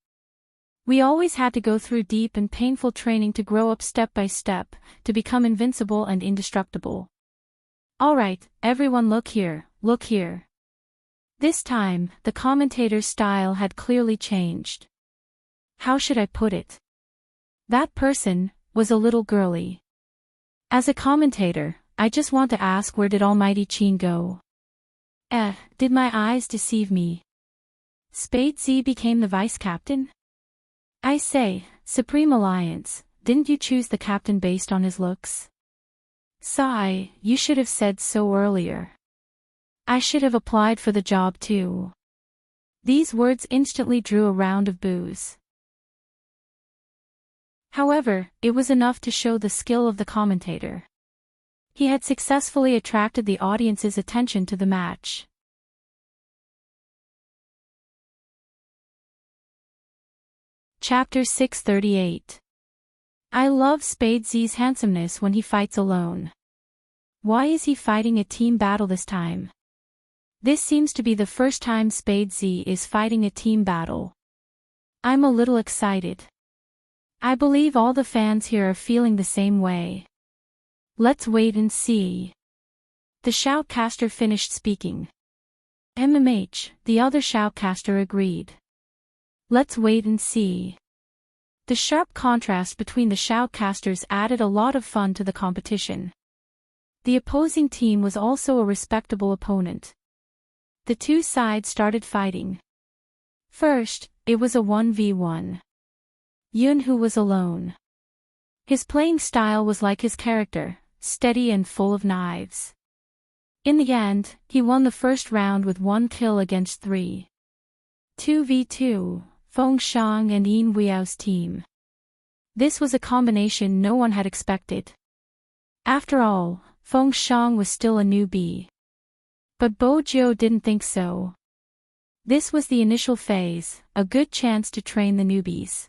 We always had to go through deep and painful training to grow up step by step, to become invincible and indestructible. Alright, everyone look here, look here. This time, the commentator's style had clearly changed. How should I put it? That person was a little girly. As a commentator, I just want to ask, where did Almighty Qin go? Did my eyes deceive me? Spade Z became the vice captain? I say, Supreme Alliance, didn't you choose the captain based on his looks? Sigh, you should have said so earlier. I should have applied for the job too. These words instantly drew a round of boos. However, it was enough to show the skill of the commentator. He had successfully attracted the audience's attention to the match. Chapter 638. I love Spade Z's handsomeness when he fights alone. Why is he fighting a team battle this time? This seems to be the first time Spade Z is fighting a team battle. I'm a little excited. I believe all the fans here are feeling the same way. Let's wait and see. The shoutcaster finished speaking. The other shoutcaster agreed. Let's wait and see. The sharp contrast between the shoutcasters added a lot of fun to the competition. The opposing team was also a respectable opponent. The two sides started fighting. First, it was a 1v1. Yunhu was alone. His playing style was like his character, steady and full of knives. In the end, he won the first round with 1 kill against 3. 2v2, Feng Shang and Yin Weao's team. This was a combination no one had expected. After all, Feng Shang was still a newbie. But Bojo didn't think so. This was the initial phase, a good chance to train the newbies.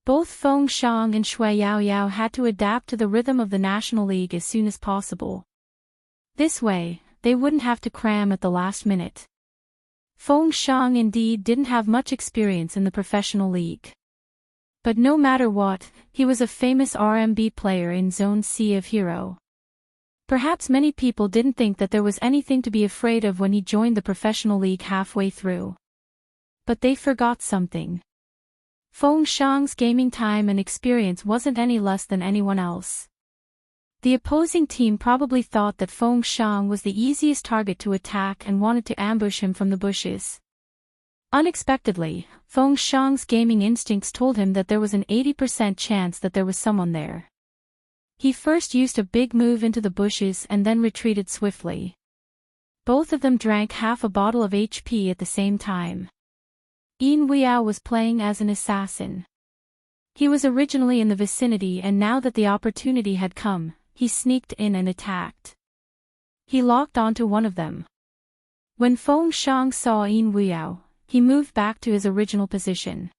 Both Feng Shang and Shui Yaoyao had to adapt to the rhythm of the National League as soon as possible. This way, they wouldn't have to cram at the last minute. Feng Shang indeed didn't have much experience in the professional league. But no matter what, he was a famous RMB player in Zone C of Hero. Perhaps many people didn't think that there was anything to be afraid of when he joined the professional league halfway through. But they forgot something. Feng Shang's gaming time and experience wasn't any less than anyone else. The opposing team probably thought that Feng Shang was the easiest target to attack and wanted to ambush him from the bushes. Unexpectedly, Feng Shang's gaming instincts told him that there was an 80% chance that there was someone there. He first used a big move into the bushes and then retreated swiftly. Both of them drank half a bottle of HP at the same time. Yin Weiyao was playing as an assassin. He was originally in the vicinity, and now that the opportunity had come, he sneaked in and attacked. He locked onto one of them. When Feng Shang saw Yin Weiyao, he moved back to his original position.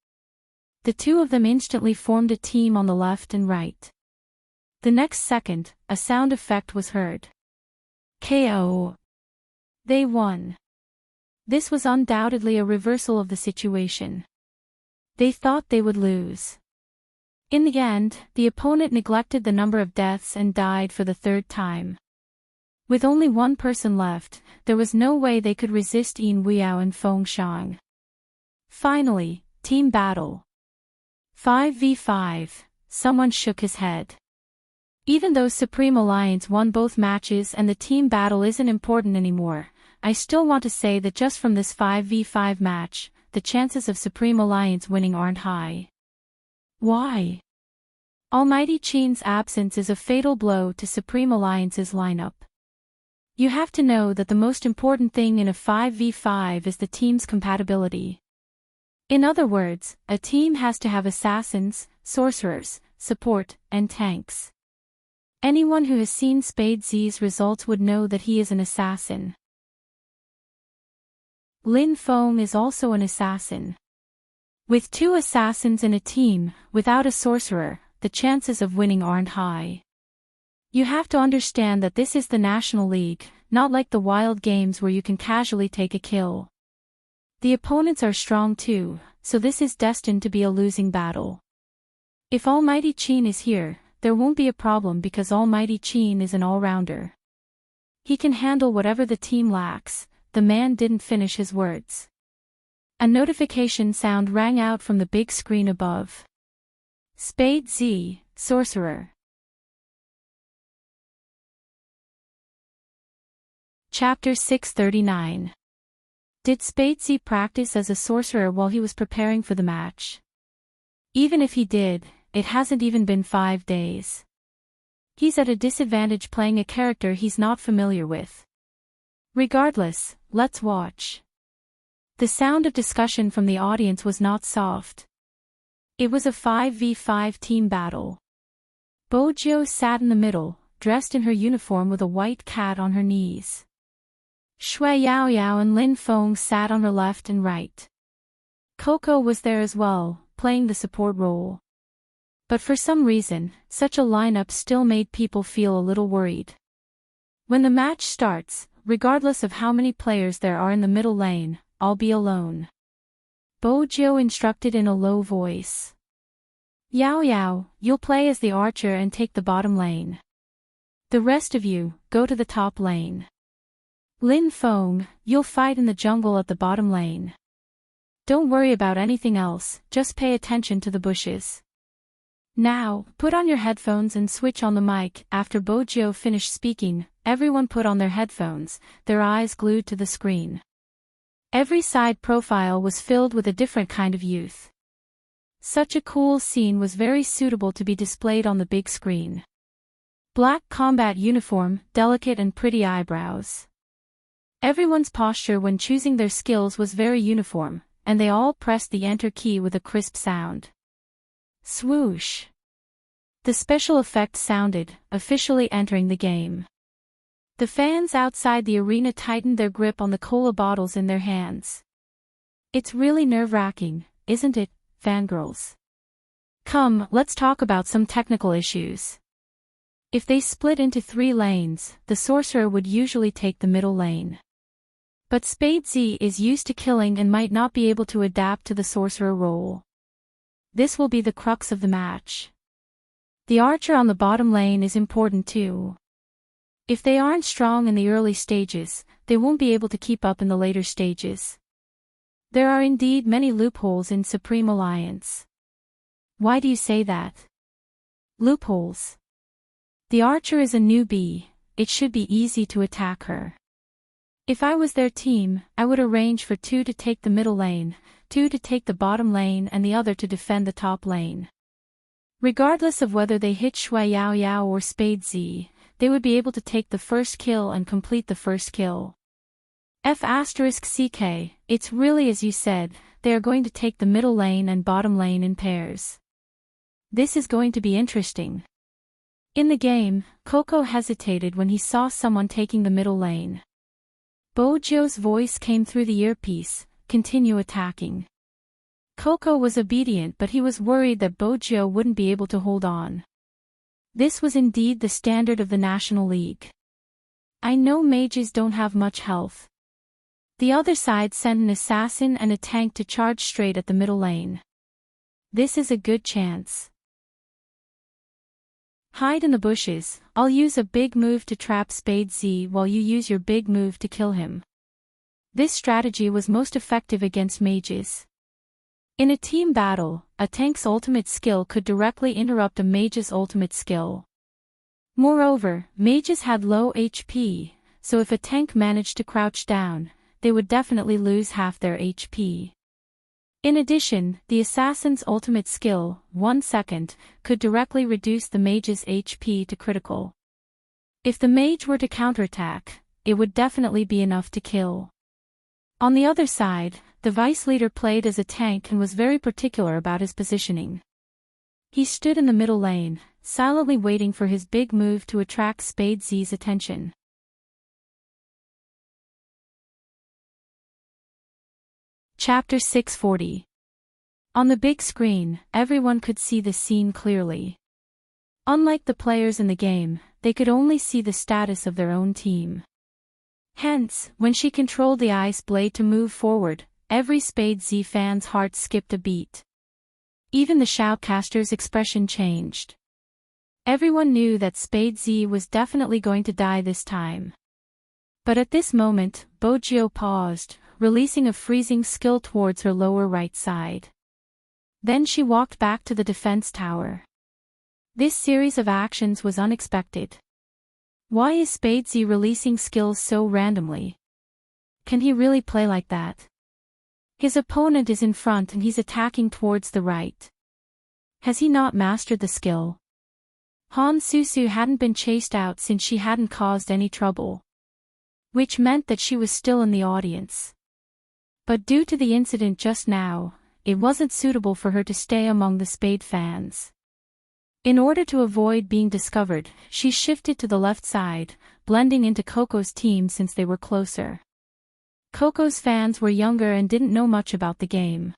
The two of them instantly formed a team on the left and right. The next second, a sound effect was heard. KO. They won. This was undoubtedly a reversal of the situation. They thought they would lose. In the end, the opponent neglected the number of deaths and died for the third time. With only one person left, there was no way they could resist Yin Weiyao and Feng Shang. Finally, team battle. 5v5, someone shook his head. Even though Supreme Alliance won both matches and the team battle isn't important anymore, I still want to say that just from this 5v5 match, the chances of Supreme Alliance winning aren't high. Why? Almighty Qin's absence is a fatal blow to Supreme Alliance's lineup. You have to know that the most important thing in a 5v5 is the team's compatibility. In other words, a team has to have assassins, sorcerers, support, and tanks. Anyone who has seen Spade Z's results would know that he is an assassin. Lin Feng is also an assassin. With two assassins in a team, without a sorcerer, the chances of winning aren't high. You have to understand that this is the National League, not like the wild games where you can casually take a kill. The opponents are strong too, so this is destined to be a losing battle. If Almighty Qin is here, there won't be a problem because Almighty Qin is an all-rounder. He can handle whatever the team lacks. The man didn't finish his words. A notification sound rang out from the big screen above. Spade Z, Sorcerer. Chapter 639. Did Spade Z practice as a sorcerer while he was preparing for the match? Even if he did, it hasn't even been 5 days. He's at a disadvantage playing a character he's not familiar with. Regardless, let's watch. The sound of discussion from the audience was not soft. It was a 5v5 team battle. Bojo sat in the middle, dressed in her uniform with a white cat on her knees. Shui Yaoyao and Lin Feng sat on her left and right. Coco was there as well, playing the support role. But for some reason, such a lineup still made people feel a little worried. When the match starts, regardless of how many players there are in the middle lane, I'll be alone. Bojo instructed in a low voice. Yaoyao, you'll play as the archer and take the bottom lane. The rest of you, go to the top lane. Lin Feng, you'll fight in the jungle at the bottom lane. Don't worry about anything else, just pay attention to the bushes. Now, put on your headphones and switch on the mic. After Bojo finished speaking, everyone put on their headphones, their eyes glued to the screen. Every side profile was filled with a different kind of youth. Such a cool scene was very suitable to be displayed on the big screen. Black combat uniform, delicate and pretty eyebrows. Everyone's posture when choosing their skills was very uniform, and they all pressed the enter key with a crisp sound. Swoosh. The special effect sounded, officially entering the game. The fans outside the arena tightened their grip on the cola bottles in their hands. It's really nerve-wracking, isn't it, fangirls? Come, let's talk about some technical issues. If they split into 3 lanes, the sorcerer would usually take the middle lane. But Spade Z is used to killing and might not be able to adapt to the sorcerer role. This will be the crux of the match. The archer on the bottom lane is important too. If they aren't strong in the early stages, they won't be able to keep up in the later stages. There are indeed many loopholes in Supreme Alliance. Why do you say that? Loopholes. The archer is a newbie, it should be easy to attack her. If I was their team, I would arrange for 2 to take the middle lane, 2 to take the bottom lane and the other to defend the top lane. Regardless of whether they hit Shui Yao Yao or Spade Z, they would be able to take the first kill and complete the first kill. F***CK, it's really as you said, they are going to take the middle lane and bottom lane in pairs. This is going to be interesting. In the game, Coco hesitated when he saw someone taking the middle lane. Bojo's voice came through the earpiece, continue attacking. Coco was obedient but he was worried that Bojo wouldn't be able to hold on. This was indeed the standard of the National League. I know mages don't have much health. The other side sent an assassin and a tank to charge straight at the middle lane. This is a good chance. Hide in the bushes, I'll use a big move to trap Spade Z while you use your big move to kill him. This strategy was most effective against mages. In a team battle, a tank's ultimate skill could directly interrupt a mage's ultimate skill. Moreover, mages had low HP, so if a tank managed to crouch down, they would definitely lose half their HP. In addition, the assassin's ultimate skill, 1 second, could directly reduce the mage's HP to critical. If the mage were to counterattack, it would definitely be enough to kill. On the other side, the vice leader played as a tank and was very particular about his positioning. He stood in the middle lane, silently waiting for his big move to attract Spade Z's attention. Chapter 640. On the big screen, everyone could see the scene clearly. Unlike the players in the game, they could only see the status of their own team. Hence, when she controlled the ice blade to move forward, every Spade Z fan's heart skipped a beat. Even the shoutcaster's expression changed. Everyone knew that Spade Z was definitely going to die this time. But at this moment, Bojo paused, releasing a freezing skill towards her lower right side. Then she walked back to the defense tower. This series of actions was unexpected. Why is Spade Z releasing skills so randomly? Can he really play like that? His opponent is in front and he's attacking towards the right. Has he not mastered the skill? Han Susu hadn't been chased out since she hadn't caused any trouble. Which meant that she was still in the audience. But due to the incident just now, it wasn't suitable for her to stay among the Spade fans. In order to avoid being discovered, she shifted to the left side, blending into Coco's team since they were closer. Coco's fans were younger and didn't know much about the game.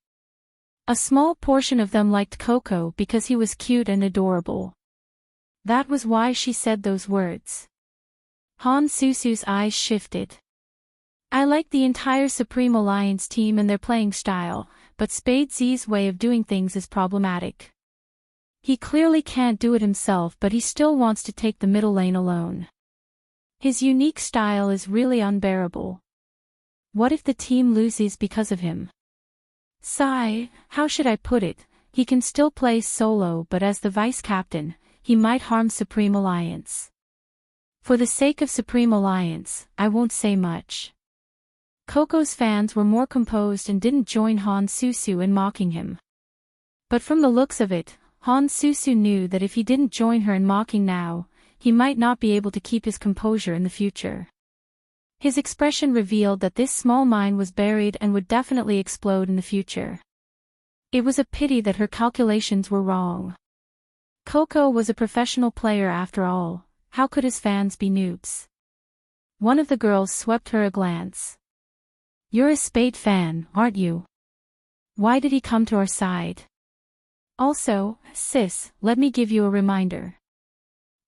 A small portion of them liked Coco because he was cute and adorable. That was why she said those words. Han Susu's eyes shifted. I like the entire Supreme Alliance team and their playing style, but Spade Z's way of doing things is problematic. He clearly can't do it himself but he still wants to take the middle lane alone. His unique style is really unbearable. What if the team loses because of him? Sigh, how should I put it, he can still play solo but as the vice-captain, he might harm Supreme Alliance. For the sake of Supreme Alliance, I won't say much. Coco's fans were more composed and didn't join Han Susu in mocking him. But from the looks of it, Han Susu knew that if he didn't join her in mocking now, he might not be able to keep his composure in the future. His expression revealed that this small mine was buried and would definitely explode in the future. It was a pity that her calculations were wrong. Coco was a professional player after all, how could his fans be noobs? One of the girls swept her a glance. You're a Spade fan, aren't you? Why did he come to our side? Also, sis, let me give you a reminder.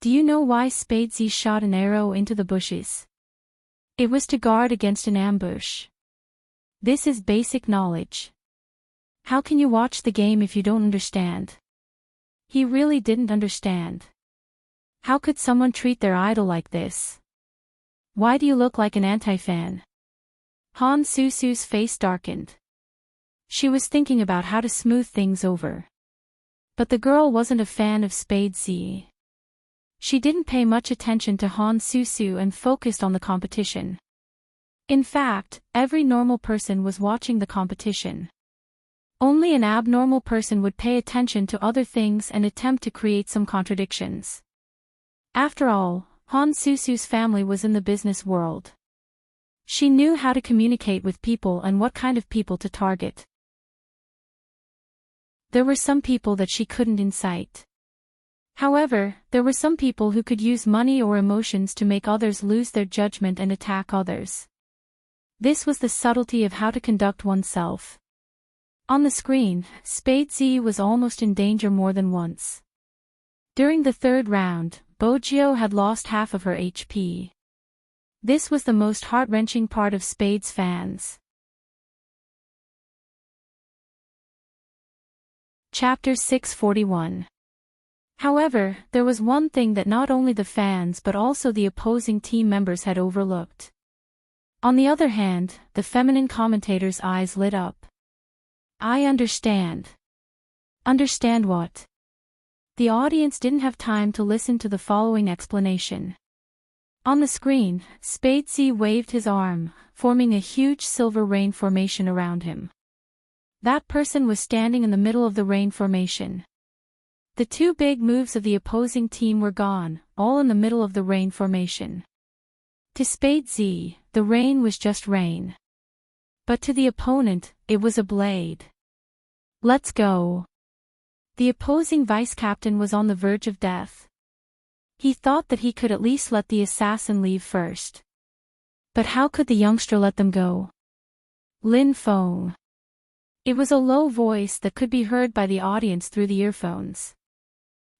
Do you know why Spadesy shot an arrow into the bushes? It was to guard against an ambush. This is basic knowledge. How can you watch the game if you don't understand? He really didn't understand. How could someone treat their idol like this? Why do you look like an anti-fan? Han Susu's face darkened. She was thinking about how to smooth things over. But the girl wasn't a fan of Spadesy. She didn't pay much attention to Han Susu and focused on the competition. In fact, every normal person was watching the competition. Only an abnormal person would pay attention to other things and attempt to create some contradictions. After all, Han Susu's family was in the business world. She knew how to communicate with people and what kind of people to target. There were some people that she couldn't incite. However, there were some people who could use money or emotions to make others lose their judgment and attack others. This was the subtlety of how to conduct oneself. On the screen, Spadesy was almost in danger more than once. During the third round, Bojio had lost half of her HP. This was the most heart-wrenching part of Spades fans. Chapter 641. However, there was one thing that not only the fans but also the opposing team members had overlooked. On the other hand, the feminine commentator's eyes lit up. I understand. Understand what? The audience didn't have time to listen to the following explanation. On the screen, Spadesy waved his arm, forming a huge silver rain formation around him. That person was standing in the middle of the rain formation. The two big moves of the opposing team were gone, all in the middle of the rain formation. To Spadesy, the rain was just rain. But to the opponent, it was a blade. Let's go. The opposing vice-captain was on the verge of death. He thought that he could at least let the assassin leave first. But how could the youngster let them go? Lin Feng. It was a low voice that could be heard by the audience through the earphones.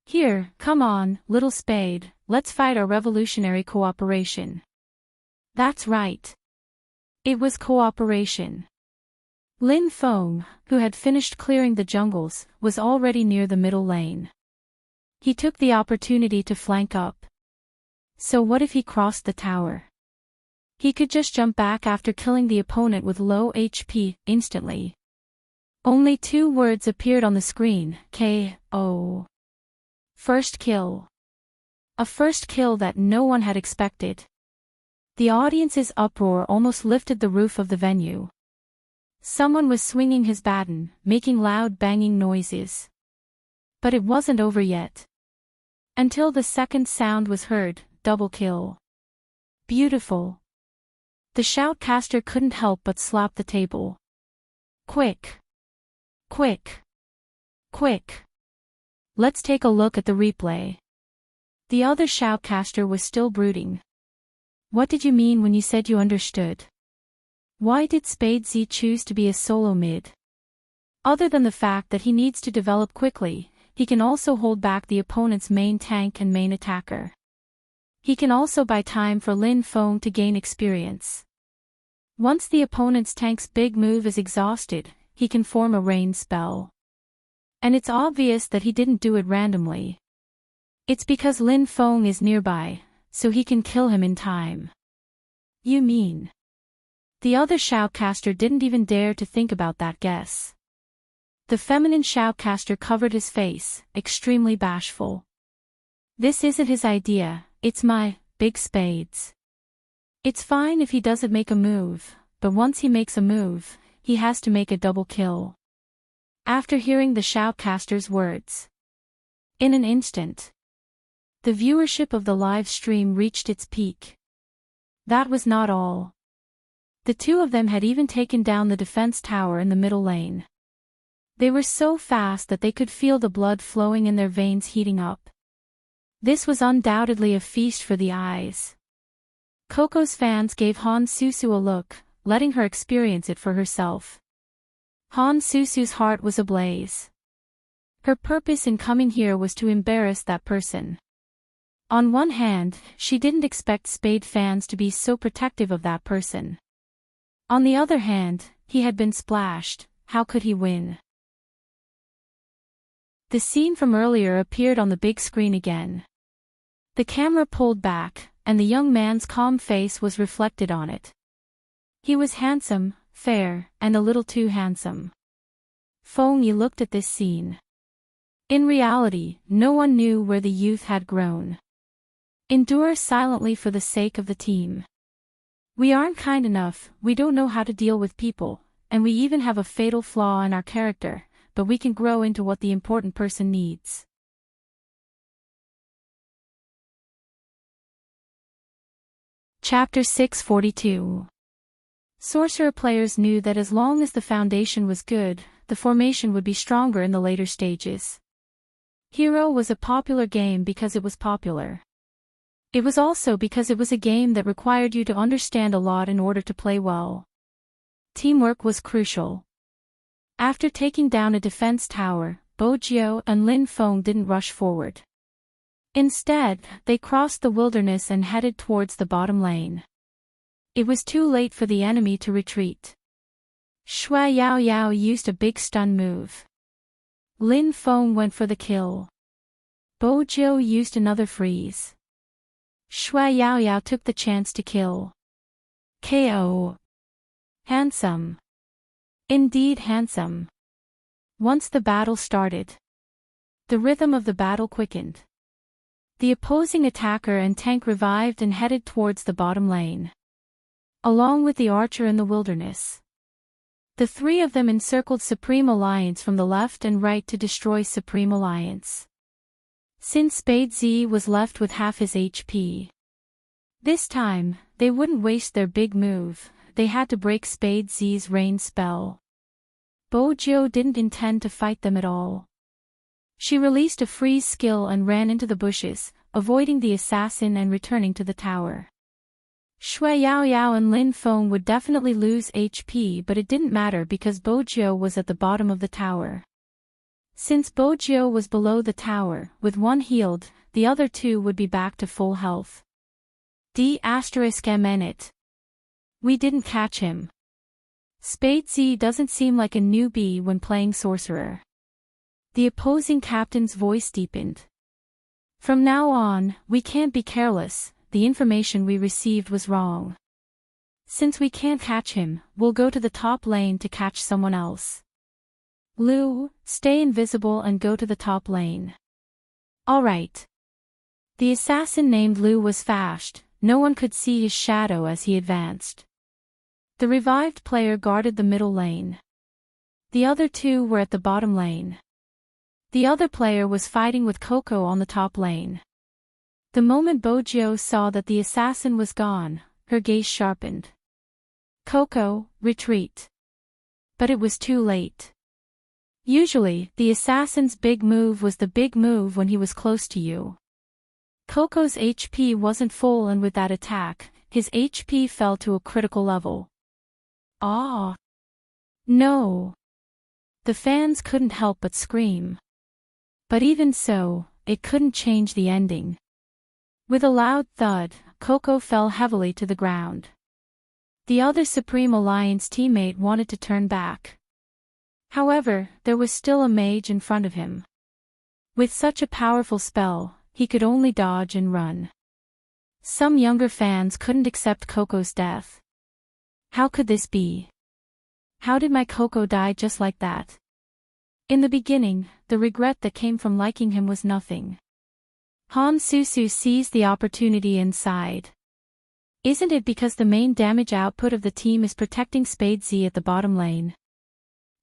Here, come on, little Spade, let's fight our revolutionary cooperation. That's right. It was cooperation. Lin Feng, who had finished clearing the jungles, was already near the middle lane. He took the opportunity to flank up. So what if he crossed the tower? He could just jump back after killing the opponent with low HP, instantly. Only 2 words appeared on the screen, K.O. First kill. A first kill that no one had expected. The audience's uproar almost lifted the roof of the venue. Someone was swinging his baton, making loud banging noises. But it wasn't over yet. Until the second sound was heard, double kill. Beautiful. The shoutcaster couldn't help but slap the table. Quick. Quick. Quick. Let's take a look at the replay. The other shoutcaster was still brooding. What did you mean when you said you understood? Why did Spadesy choose to be a solo mid? Other than the fact that he needs to develop quickly, he can also hold back the opponent's main tank and main attacker. He can also buy time for Lin Feng to gain experience. Once the opponent's tank's big move is exhausted, he can form a rain spell. And it's obvious that he didn't do it randomly. It's because Lin Feng is nearby, so he can kill him in time. You mean? The other shoutcaster didn't even dare to think about that guess. The feminine shoutcaster covered his face, extremely bashful. This isn't his idea, it's my, big Spades. It's fine if he doesn't make a move, but once he makes a move, he has to make a double kill. After hearing the shoutcaster's words. In an instant. The viewership of the live stream reached its peak. That was not all. The two of them had even taken down the defense tower in the middle lane. They were so fast that they could feel the blood flowing in their veins heating up. This was undoubtedly a feast for the eyes. Coco's fans gave Han Susu a look, letting her experience it for herself. Han Susu's heart was ablaze. Her purpose in coming here was to embarrass that person. On one hand, she didn't expect Spade fans to be so protective of that person. On the other hand, he had been splashed, how could he win? The scene from earlier appeared on the big screen again. The camera pulled back, and the young man's calm face was reflected on it. He was handsome, fair, and a little too handsome. Feng Yi looked at this scene. In reality, no one knew where the youth had grown. Endure silently for the sake of the team. We aren't kind enough, we don't know how to deal with people, and we even have a fatal flaw in our character, but we can grow into what the important person needs. Chapter 642. Sorcerer players knew that as long as the foundation was good, the formation would be stronger in the later stages. Hero was a popular game because it was popular. It was also because it was a game that required you to understand a lot in order to play well. Teamwork was crucial. After taking down a defense tower, Bo Jiao and Lin Feng didn't rush forward. Instead, they crossed the wilderness and headed towards the bottom lane. It was too late for the enemy to retreat. Shui Yao Yao used a big stun move. Lin Feng went for the kill. Bo Jiao used another freeze. Shui Yao Yao took the chance to kill. KO. Handsome. Indeed handsome. Once the battle started, the rhythm of the battle quickened. The opposing attacker and tank revived and headed towards the bottom lane, along with the archer in the wilderness. The three of them encircled Supreme Alliance from the left and right to destroy Supreme Alliance. Since Spade Z was left with half his HP. This time, they wouldn't waste their big move, they had to break Spade Z's rain spell. Bo Jiao didn't intend to fight them at all. She released a freeze skill and ran into the bushes, avoiding the assassin and returning to the tower. Shui Yao Yao and Lin Feng would definitely lose HP, but it didn't matter because Bo Jiao was at the bottom of the tower. Since Bo Jiao was below the tower, with one healed, the other two would be back to full health. D***MN. We didn't catch him. Spade Z doesn't seem like a newbie when playing sorcerer. The opposing captain's voice deepened. From now on, we can't be careless, the information we received was wrong. Since we can't catch him, we'll go to the top lane to catch someone else. Lu, stay invisible and go to the top lane. Alright. The assassin named Lu was fast, no one could see his shadow as he advanced. The revived player guarded the middle lane. The other two were at the bottom lane. The other player was fighting with Coco on the top lane. The moment Bo Jiao saw that the assassin was gone, her gaze sharpened. Coco, retreat. But it was too late. Usually, the assassin's big move was the big move when he was close to you. Coco's HP wasn't full, and with that attack, his HP fell to a critical level. Ah! No! The fans couldn't help but scream. But even so, it couldn't change the ending. With a loud thud, Coco fell heavily to the ground. The other Supreme Alliance teammate wanted to turn back. However, there was still a mage in front of him. With such a powerful spell, he could only dodge and run. Some younger fans couldn't accept Coco's death. How could this be? How did my Coco die just like that? In the beginning, the regret that came from liking him was nothing. Han Susu seized the opportunity and sighed. Isn't it because the main damage output of the team is protecting Spade Z at the bottom lane?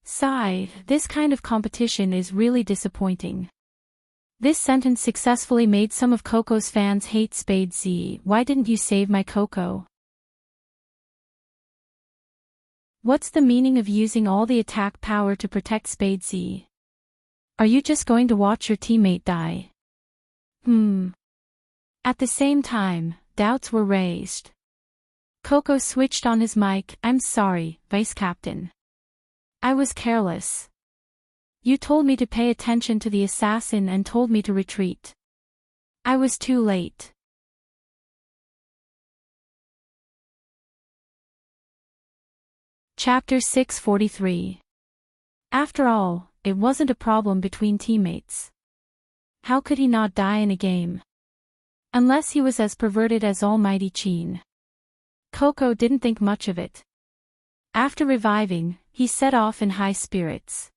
Sigh, this kind of competition is really disappointing. This sentence successfully made some of Coco's fans hate Spade Z. Why didn't you save my Coco? What's the meaning of using all the attack power to protect Spade Z? Are you just going to watch your teammate die? At the same time, doubts were raised. Coco switched on his mic. I'm sorry, Vice Captain. I was careless. You told me to pay attention to the assassin and told me to retreat. I was too late. Chapter 643. After all, it wasn't a problem between teammates. How could he not die in a game? Unless he was as perverted as Almighty Chin. Coco didn't think much of it. After reviving, he set off in high spirits.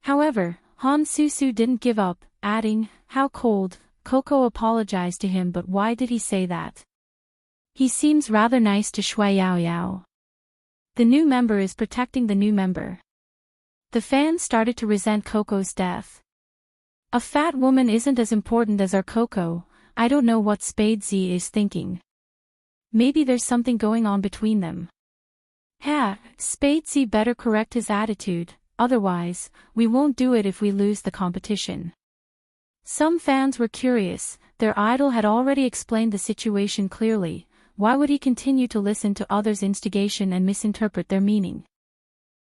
However, Han Susu didn't give up, adding, "How cold." Coco apologized to him, but why did he say that? He seems rather nice to Shui Yao Yao. The new member is protecting the new member. The fans started to resent Coco's death. A fat woman isn't as important as our Coco. I don't know what Spade Z is thinking. Maybe there's something going on between them. Spade Z better correct his attitude, otherwise, we won't do it if we lose the competition. Some fans were curious. Their idol had already explained the situation clearly. Why would he continue to listen to others' instigation and misinterpret their meaning?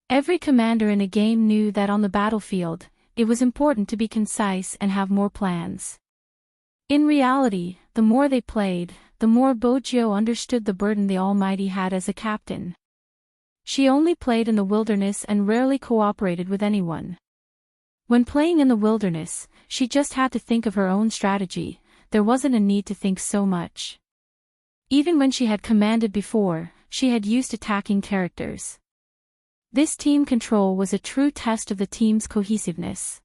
Every commander in a game knew that on the battlefield, it was important to be concise and have more plans. In reality, the more they played, the more Bojio understood the burden the Almighty had as a captain. She only played in the wilderness and rarely cooperated with anyone. When playing in the wilderness, she just had to think of her own strategy. There wasn't a need to think so much. Even when she had commanded before, she had used attacking characters. This team control was a true test of the team's cohesiveness.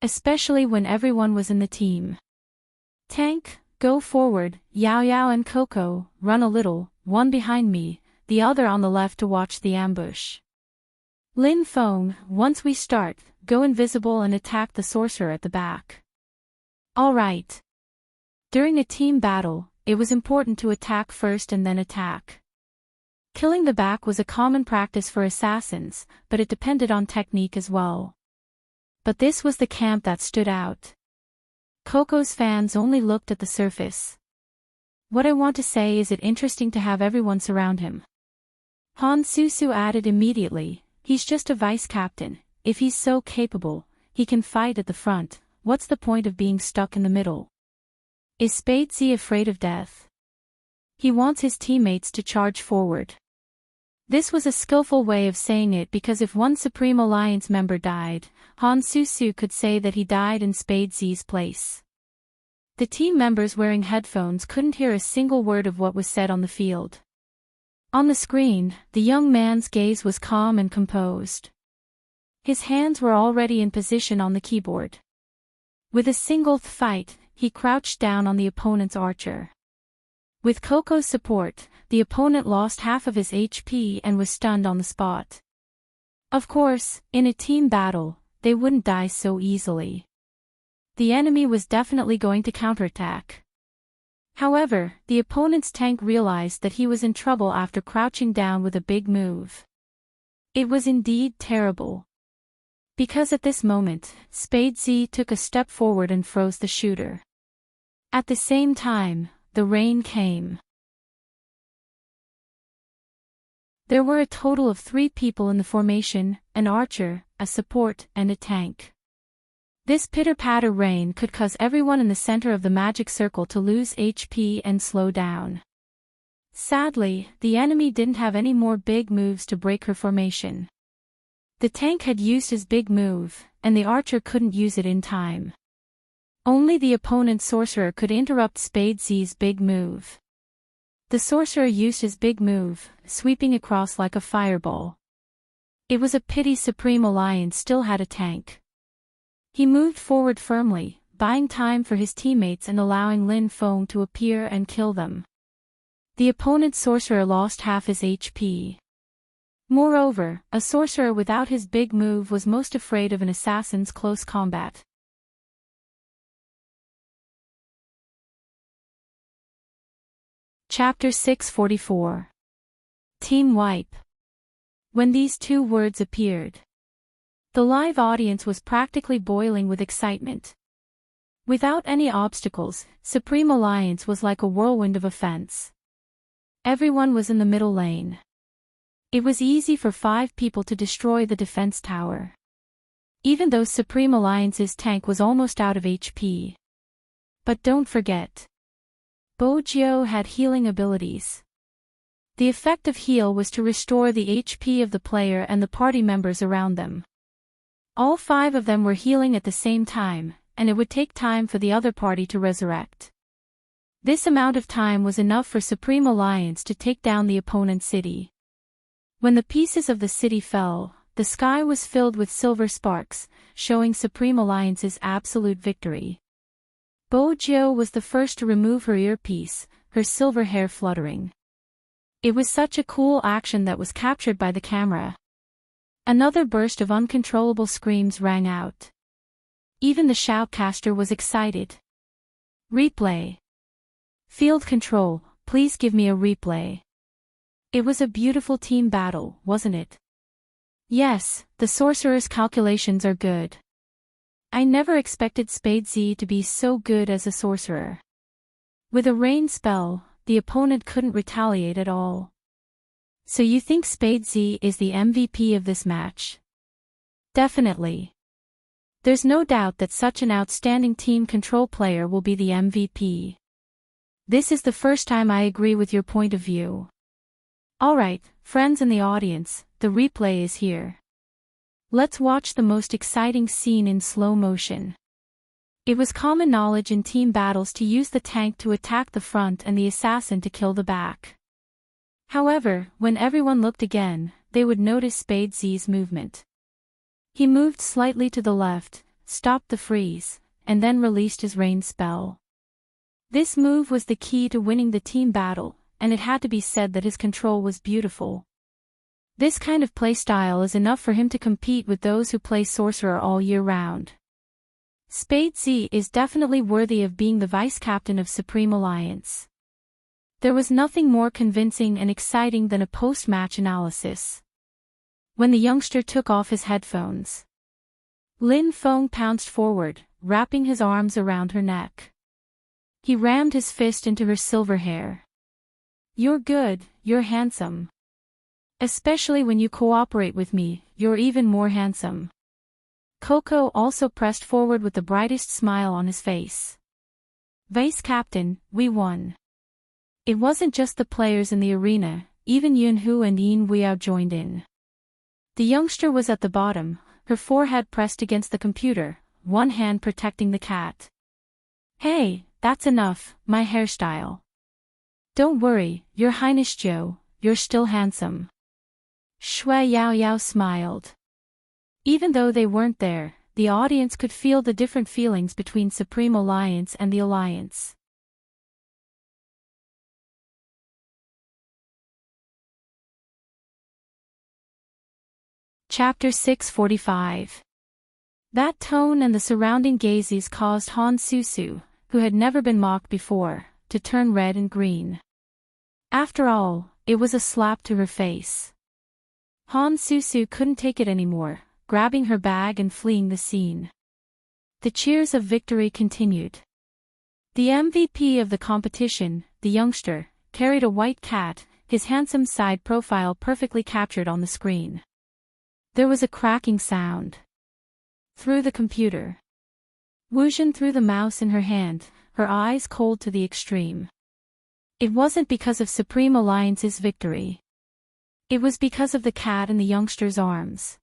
Especially when everyone was in the team. Tank, go forward, Yao Yao and Coco, run a little, one behind me, the other on the left to watch the ambush. Lin Feng, once we start, go invisible and attack the sorcerer at the back. Alright. During a team battle, it was important to attack first and then attack. Killing the back was a common practice for assassins, but it depended on technique as well. But this was the camp that stood out. Coco's fans only looked at the surface. What I want to say is it interesting to have everyone surround him. Han Susu added immediately, he's just a vice captain. If he's so capable, he can fight at the front. What's the point of being stuck in the middle? Is Spade Z afraid of death? He wants his teammates to charge forward. This was a skillful way of saying it because if one Supreme Alliance member died, Han Susu could say that he died in Spade Z's place. The team members wearing headphones couldn't hear a single word of what was said on the field. On the screen, the young man's gaze was calm and composed. His hands were already in position on the keyboard. With a single fight, he crouched down on the opponent's archer. With Coco's support, the opponent lost half of his HP and was stunned on the spot. Of course, in a team battle, they wouldn't die so easily. The enemy was definitely going to counterattack. However, the opponent's tank realized that he was in trouble after crouching down with a big move. It was indeed terrible. Because at this moment, Spade Z took a step forward and froze the shooter. At the same time, the rain came. There were a total of 3 people in the formation, an archer, a support, and a tank. This pitter-patter rain could cause everyone in the center of the magic circle to lose HP and slow down. Sadly, the enemy didn't have any more big moves to break her formation. The tank had used his big move, and the archer couldn't use it in time. Only the opponent's sorcerer could interrupt Spade Z's big move. The sorcerer used his big move, sweeping across like a fireball. It was a pity Supreme Alliance still had a tank. He moved forward firmly, buying time for his teammates and allowing Lin Feng to appear and kill them. The opponent's sorcerer lost half his HP. Moreover, a sorcerer without his big move was most afraid of an assassin's close combat. Chapter 644. Team Wipe. When these 2 words appeared, the live audience was practically boiling with excitement. Without any obstacles, Supreme Alliance was like a whirlwind of offense. Everyone was in the middle lane. It was easy for 5 people to destroy the defense tower. Even though Supreme Alliance's tank was almost out of HP. But don't forget. Bojo had healing abilities. The effect of heal was to restore the HP of the player and the party members around them. All 5 of them were healing at the same time, and it would take time for the other party to resurrect. This amount of time was enough for Supreme Alliance to take down the opponent's city. When the pieces of the city fell, the sky was filled with silver sparks, showing Supreme Alliance's absolute victory. Bojo was the first to remove her earpiece, her silver hair fluttering. It was such a cool action that was captured by the camera. Another burst of uncontrollable screams rang out. Even the shoutcaster was excited. Replay. Field control, please give me a replay. It was a beautiful team battle, wasn't it? Yes, the sorcerer's calculations are good. I never expected Spade Z to be so good as a sorcerer. With a rain spell, the opponent couldn't retaliate at all. So you think Spade Z is the MVP of this match? Definitely. There's no doubt that such an outstanding team control player will be the MVP. This is the first time I agree with your point of view. Alright, friends in the audience, the replay is here. Let's watch the most exciting scene in slow motion. It was common knowledge in team battles to use the tank to attack the front and the assassin to kill the back. However, when everyone looked again, they would notice Spade Z's movement. He moved slightly to the left, stopped the freeze, and then released his rain spell. This move was the key to winning the team battle, and it had to be said that his control was beautiful. This kind of playstyle is enough for him to compete with those who play sorcerer all year round. Spade Z is definitely worthy of being the vice-captain of Supreme Alliance. There was nothing more convincing and exciting than a post-match analysis. When the youngster took off his headphones, Lin Feng pounced forward, wrapping his arms around her neck. He rammed his fist into her silver hair. You're good, you're handsome. Especially when you cooperate with me, you're even more handsome. Coco also pressed forward with the brightest smile on his face. Vice-captain, we won. It wasn't just the players in the arena, even Yunhu and Yin Weao joined in. The youngster was at the bottom, her forehead pressed against the computer, one hand protecting the cat. Hey, that's enough, my hairstyle. Don't worry, Your Highness Joe, you're still handsome. Shui Yao Yao smiled. Even though they weren't there, the audience could feel the different feelings between Supreme Alliance and the Alliance. Chapter 645. That tone and the surrounding gazes caused Han Susu, who had never been mocked before, to turn red and green. After all, it was a slap to her face. Han Susu couldn't take it anymore, grabbing her bag and fleeing the scene. The cheers of victory continued. The MVP of the competition, the youngster, carried a white cat, his handsome side profile perfectly captured on the screen. There was a cracking sound. Through the computer. Wuzhen threw the mouse in her hand, her eyes cold to the extreme. It wasn't because of Supreme Alliance's victory. It was because of the cat in the youngster's arms.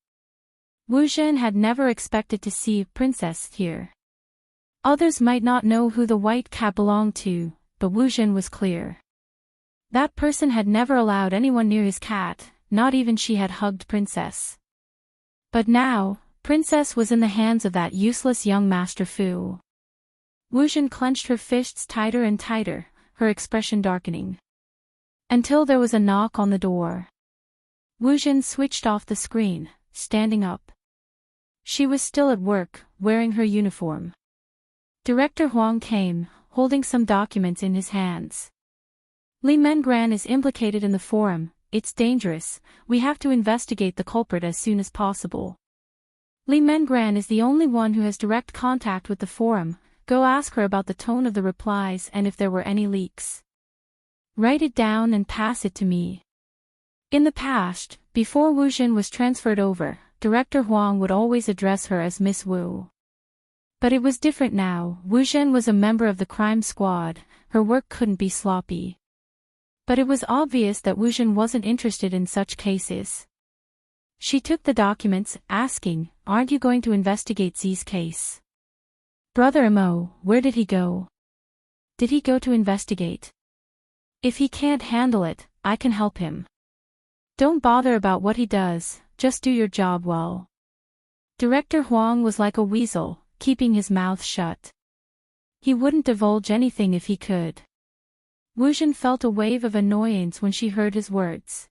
Wuzhen had never expected to see Princess here. Others might not know who the white cat belonged to, but Wuzhen was clear. That person had never allowed anyone near his cat, not even she had hugged Princess. But now, Princess was in the hands of that useless young Master Fu. Wuzhen clenched her fists tighter and tighter, her expression darkening. Until there was a knock on the door. Wuzhen switched off the screen, standing up. She was still at work, wearing her uniform. Director Huang came, holding some documents in his hands. Li Mengran is implicated in the forum, it's dangerous, we have to investigate the culprit as soon as possible. Li Mengran is the only one who has direct contact with the forum, go ask her about the tone of the replies and if there were any leaks. Write it down and pass it to me. In the past, before Wu Jin was transferred over, Director Huang would always address her as Miss Wu. But it was different now. Wu Jin was a member of the crime squad, her work couldn't be sloppy. But it was obvious that Wu Jin wasn't interested in such cases. She took the documents, asking, "Aren't you going to investigate Zi's case?" "Brother Mo, where did he go?" "Did he go to investigate?" "If he can't handle it, I can help him." "Don't bother about what he does, just do your job well." Director Huang was like a weasel, keeping his mouth shut. He wouldn't divulge anything if he could. Wu Jin felt a wave of annoyance when she heard his words.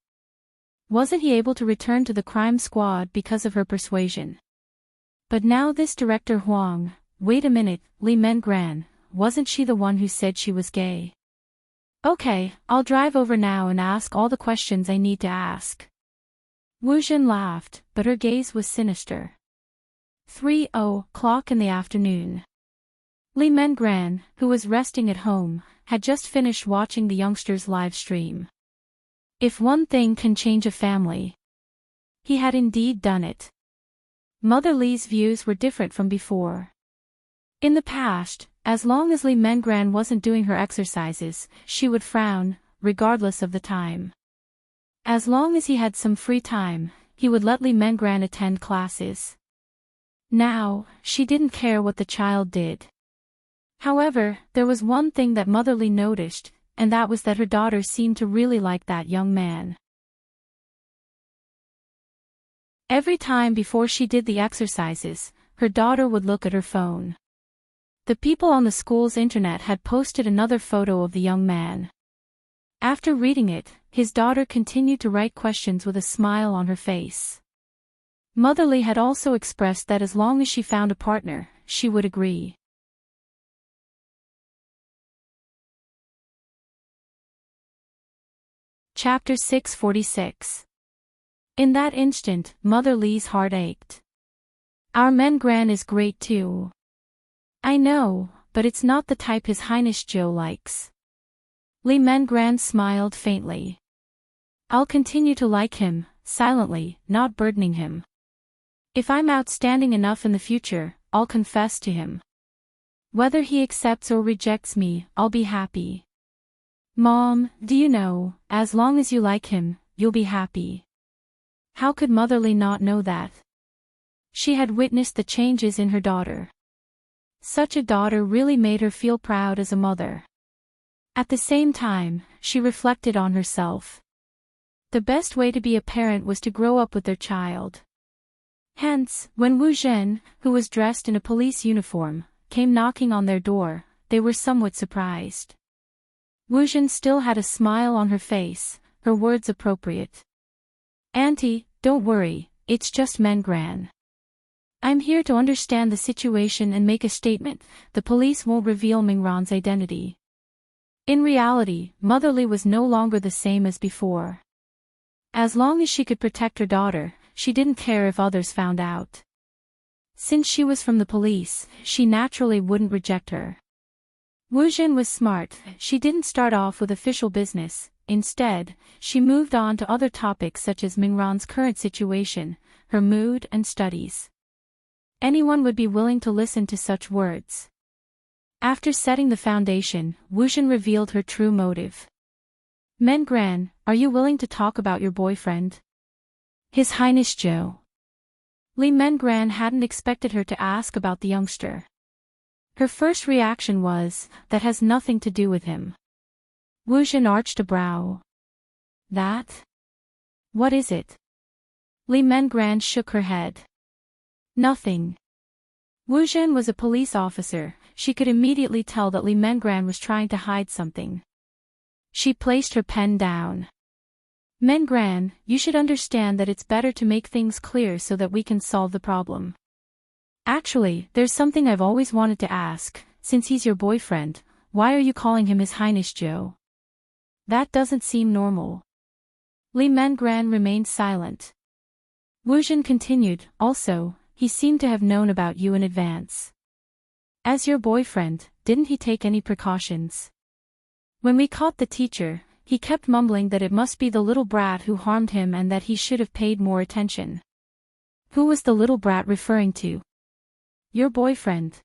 Wasn't he able to return to the crime squad because of her persuasion? But now this Director Huang, wait a minute, Li Mengran, wasn't she the one who said she was gay? Okay, I'll drive over now and ask all the questions I need to ask. Wu Jin laughed, but her gaze was sinister. 3:00 in the afternoon. Li Mengran, who was resting at home, had just finished watching the youngster's live stream. If one thing can change a family, he had indeed done it. Mother Li's views were different from before. In the past, as long as Li Mengran wasn't doing her exercises, she would frown, regardless of the time. As long as he had some free time, he would let Li Mengran attend classes. Now, she didn't care what the child did. However, there was one thing that Mother Li noticed, and that was that her daughter seemed to really like that young man. Every time before she did the exercises, her daughter would look at her phone. The people on the school's internet had posted another photo of the young man. After reading it, his daughter continued to write questions with a smile on her face. Mother Li had also expressed that as long as she found a partner, she would agree. Chapter 646. In that instant, Mother Li's heart ached. Our Mengran is great too. I know, but it's not the type His Highness Joe likes. Li Mengran smiled faintly. I'll continue to like him, silently, not burdening him. If I'm outstanding enough in the future, I'll confess to him. Whether he accepts or rejects me, I'll be happy. Mom, do you know, as long as you like him, you'll be happy. How could Mother Li not know that? She had witnessed the changes in her daughter. Such a daughter really made her feel proud as a mother. At the same time, she reflected on herself. The best way to be a parent was to grow up with their child. Hence, when Wu Jin, who was dressed in a police uniform, came knocking on their door, they were somewhat surprised. Wu Jin still had a smile on her face, her words appropriate. Auntie, don't worry, it's just Mengran. I'm here to understand the situation and make a statement. The police won't reveal Mingran's identity. In reality, Mother Li was no longer the same as before. As long as she could protect her daughter, she didn't care if others found out. Since she was from the police, she naturally wouldn't reject her. Wu Jin was smart. She didn't start off with official business. Instead, she moved on to other topics such as Mingran's current situation, her mood and studies. Anyone would be willing to listen to such words. After setting the foundation, Wu Jin revealed her true motive. Mengran, are you willing to talk about your boyfriend? His Highness Joe. Li Mengran hadn't expected her to ask about the youngster. Her first reaction was, that has nothing to do with him. Wu Jin arched a brow. That? What is it? Li Mengran shook her head. Nothing. Wu Jin was a police officer. She could immediately tell that Li Mengran was trying to hide something. She placed her pen down. Mengran, you should understand that it's better to make things clear so that we can solve the problem. Actually, there's something I've always wanted to ask. Since he's your boyfriend, why are you calling him His Highness Joe? That doesn't seem normal. Li Mengran remained silent. Wu Jin continued, also, he seemed to have known about you in advance. As your boyfriend, didn't he take any precautions? When we caught the teacher, he kept mumbling that it must be the little brat who harmed him and that he should have paid more attention. Who was the little brat referring to? Your boyfriend.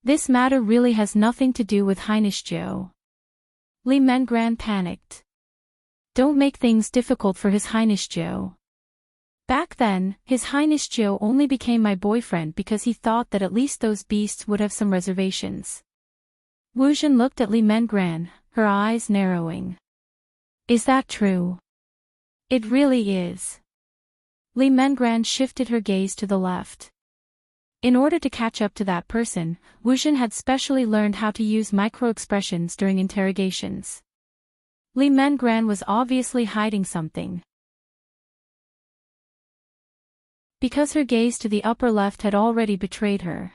This matter really has nothing to do with Highness Joe. Li Mengran panicked. Don't make things difficult for His Highness Joe. Back then, His Highness Joe only became my boyfriend because he thought that at least those beasts would have some reservations. Wu Jin looked at Li Mengran, her eyes narrowing. Is that true? It really is. Li Mengran shifted her gaze to the left. In order to catch up to that person, Wu Jin had specially learned how to use micro-expressions during interrogations. Li Mengran was obviously hiding something. Because her gaze to the upper left had already betrayed her.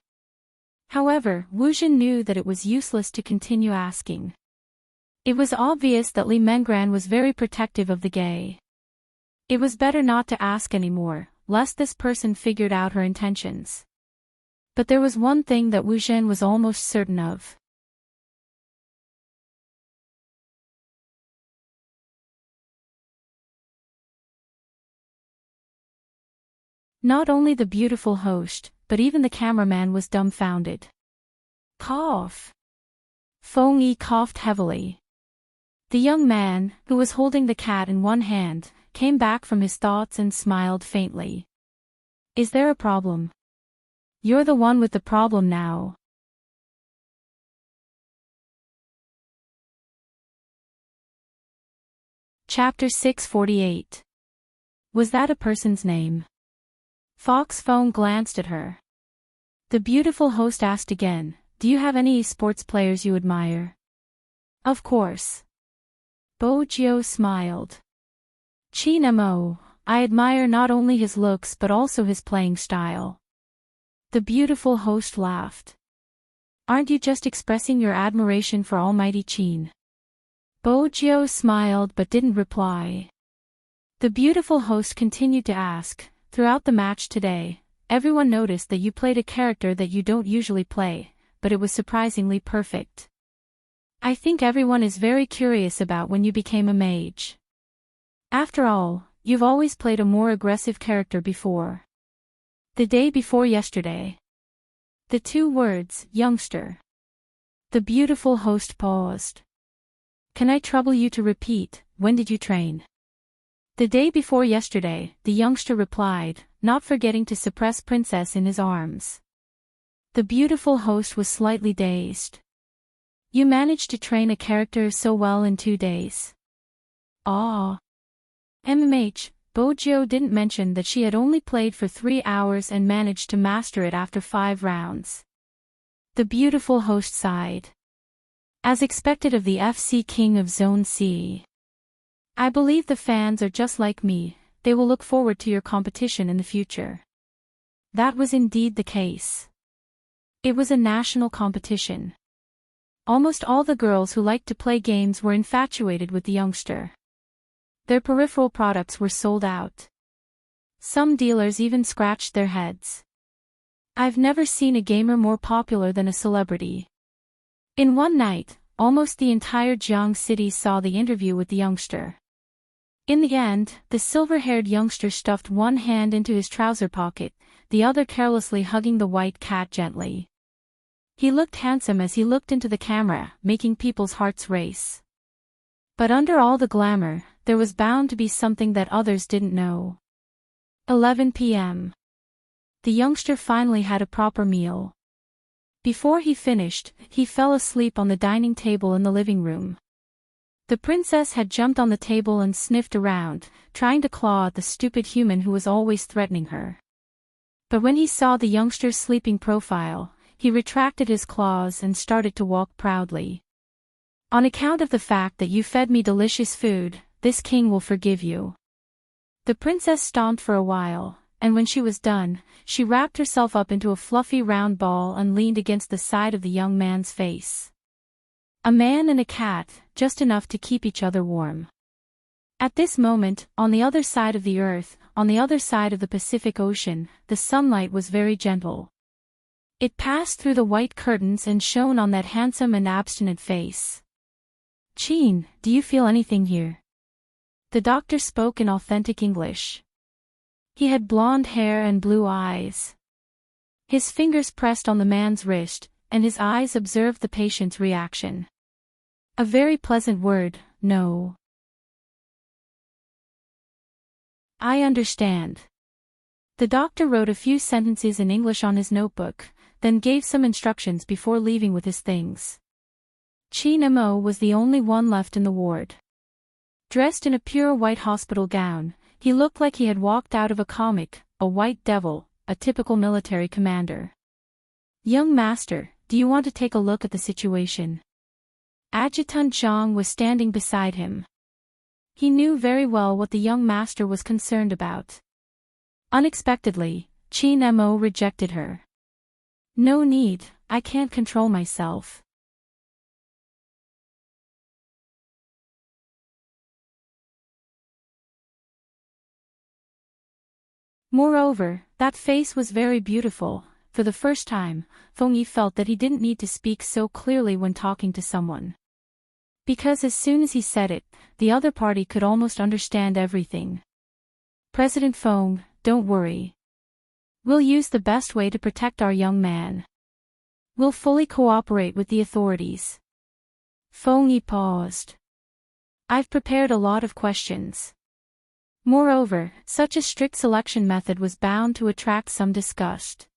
However, Wu Jin knew that it was useless to continue asking. It was obvious that Li Mengran was very protective of the gay. It was better not to ask anymore, lest this person figured out her intentions. But there was one thing that Wu Jin was almost certain of. Not only the beautiful host, but even the cameraman was dumbfounded. Cough. Feng Yi coughed heavily. The young man, who was holding the cat in one hand, came back from his thoughts and smiled faintly. Is there a problem? You're the one with the problem now. Chapter 648. Was that a person's name? Fox Feng glanced at her. The beautiful host asked again, do you have any sports players you admire? Of course. Bo Jiao smiled. Qin Mo, I admire not only his looks but also his playing style. The beautiful host laughed. Aren't you just expressing your admiration for Almighty Qin? Bo Jiao smiled but didn't reply. The beautiful host continued to ask, throughout the match today, everyone noticed that you played a character that you don't usually play, but it was surprisingly perfect. I think everyone is very curious about when you became a mage. After all, you've always played a more aggressive character before. The day before yesterday. The two words, youngster. The beautiful host paused. Can I trouble you to repeat, when did you train? The day before yesterday, the youngster replied, not forgetting to suppress Princess in his arms. The beautiful host was slightly dazed. You managed to train a character so well in 2 days. Ah. MMH, Bo Jiao didn't mention that she had only played for 3 hours and managed to master it after 5 rounds. The beautiful host sighed. As expected of the FC King of Zone C. I believe the fans are just like me, they will look forward to your competition in the future. That was indeed the case. It was a national competition. Almost all the girls who liked to play games were infatuated with the youngster. Their peripheral products were sold out. Some dealers even scratched their heads. I've never seen a gamer more popular than a celebrity. In one night, almost the entire Jiang city saw the interview with the youngster. In the end, the silver-haired youngster stuffed one hand into his trouser pocket, the other carelessly hugging the white cat gently. He looked handsome as he looked into the camera, making people's hearts race. But under all the glamour, there was bound to be something that others didn't know. 11 p.m. The youngster finally had a proper meal. Before he finished, he fell asleep on the dining table in the living room. The princess had jumped on the table and sniffed around, trying to claw at the stupid human who was always threatening her. But when he saw the youngster's sleeping profile, he retracted his claws and started to walk proudly. On account of the fact that you fed me delicious food, this king will forgive you. The princess stomped for a while, and when she was done, she wrapped herself up into a fluffy round ball and leaned against the side of the young man's face. A man and a cat, just enough to keep each other warm. At this moment, on the other side of the earth, on the other side of the Pacific Ocean, the sunlight was very gentle. It passed through the white curtains and shone on that handsome and abstinent face. Chin, do you feel anything here? The doctor spoke in authentic English. He had blonde hair and blue eyes. His fingers pressed on the man's wrist, and his eyes observed the patient's reaction. A very pleasant word, no. I understand. The doctor wrote a few sentences in English on his notebook, then gave some instructions before leaving with his things. Chin Mo was the only one left in the ward. Dressed in a pure white hospital gown, he looked like he had walked out of a comic, a white devil, a typical military commander. Young master, do you want to take a look at the situation? Adjutant Zhang was standing beside him. He knew very well what the young master was concerned about. Unexpectedly, Chin Mo rejected her. No need, I can't control myself. Moreover, that face was very beautiful. For the first time, Feng Yi felt that he didn't need to speak so clearly when talking to someone. Because as soon as he said it, the other party could almost understand everything. President Feng, don't worry. We'll use the best way to protect our young man. We'll fully cooperate with the authorities. Feng Yi paused. I've prepared a lot of questions. Moreover, such a strict selection method was bound to attract some disgust.